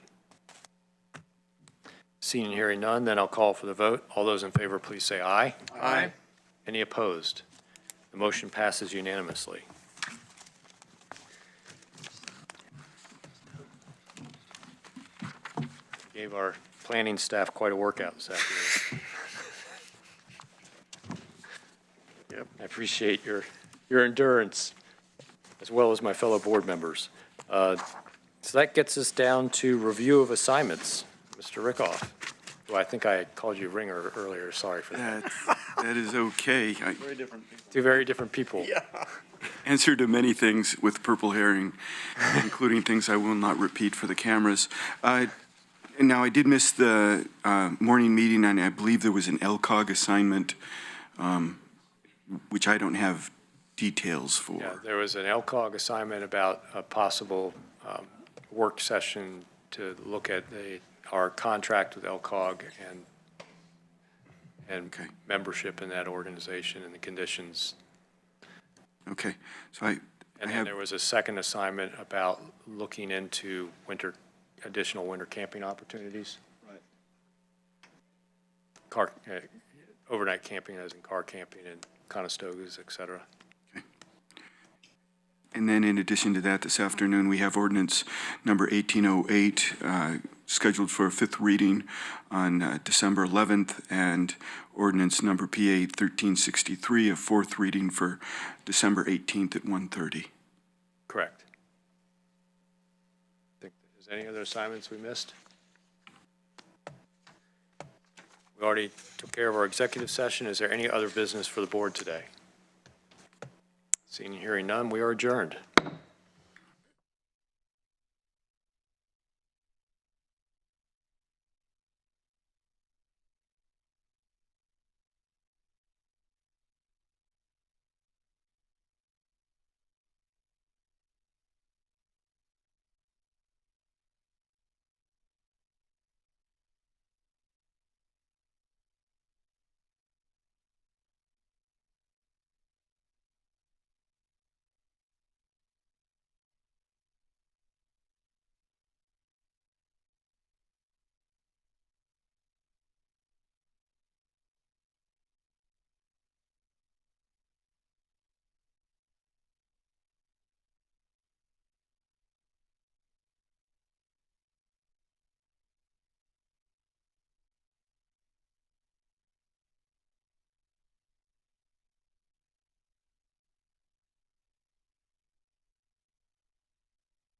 Seeing and hearing none, then I'll call for the vote. All those in favor, please say aye. Aye. Any opposed? The motion passes unanimously. Gave our planning staff quite a workout this afternoon. Yep, I appreciate your endurance, as well as my fellow board members. So that gets us down to review of assignments. Mr. Rickoff, well, I think I called you Ringer earlier, sorry for that. That is okay. I Two very different people. answer to many things with Purple Herring, including things I will not repeat for the cameras. Now, I did miss the morning meeting, and I believe there was an LCOG assignment, which I don't have details for. Yeah, there was an LCOG assignment about a possible work session to look at our contract with LCOG and Okay. membership in that organization and the conditions. Okay, so I And then have, there was a second assignment about looking into additional winter camping opportunities. Right. Overnight camping as in car camping and Conestogas, et cetera. and then in addition to that, this afternoon, we have ordinance number 1808, scheduled for a fifth reading on December 11th, and ordinance number PA 1363, a fourth reading for December 18th at 1:30. Correct. Is there any other assignments we missed? We already took care of our executive session. Is there any other business for the board today? Seeing and hearing none, we are adjourned.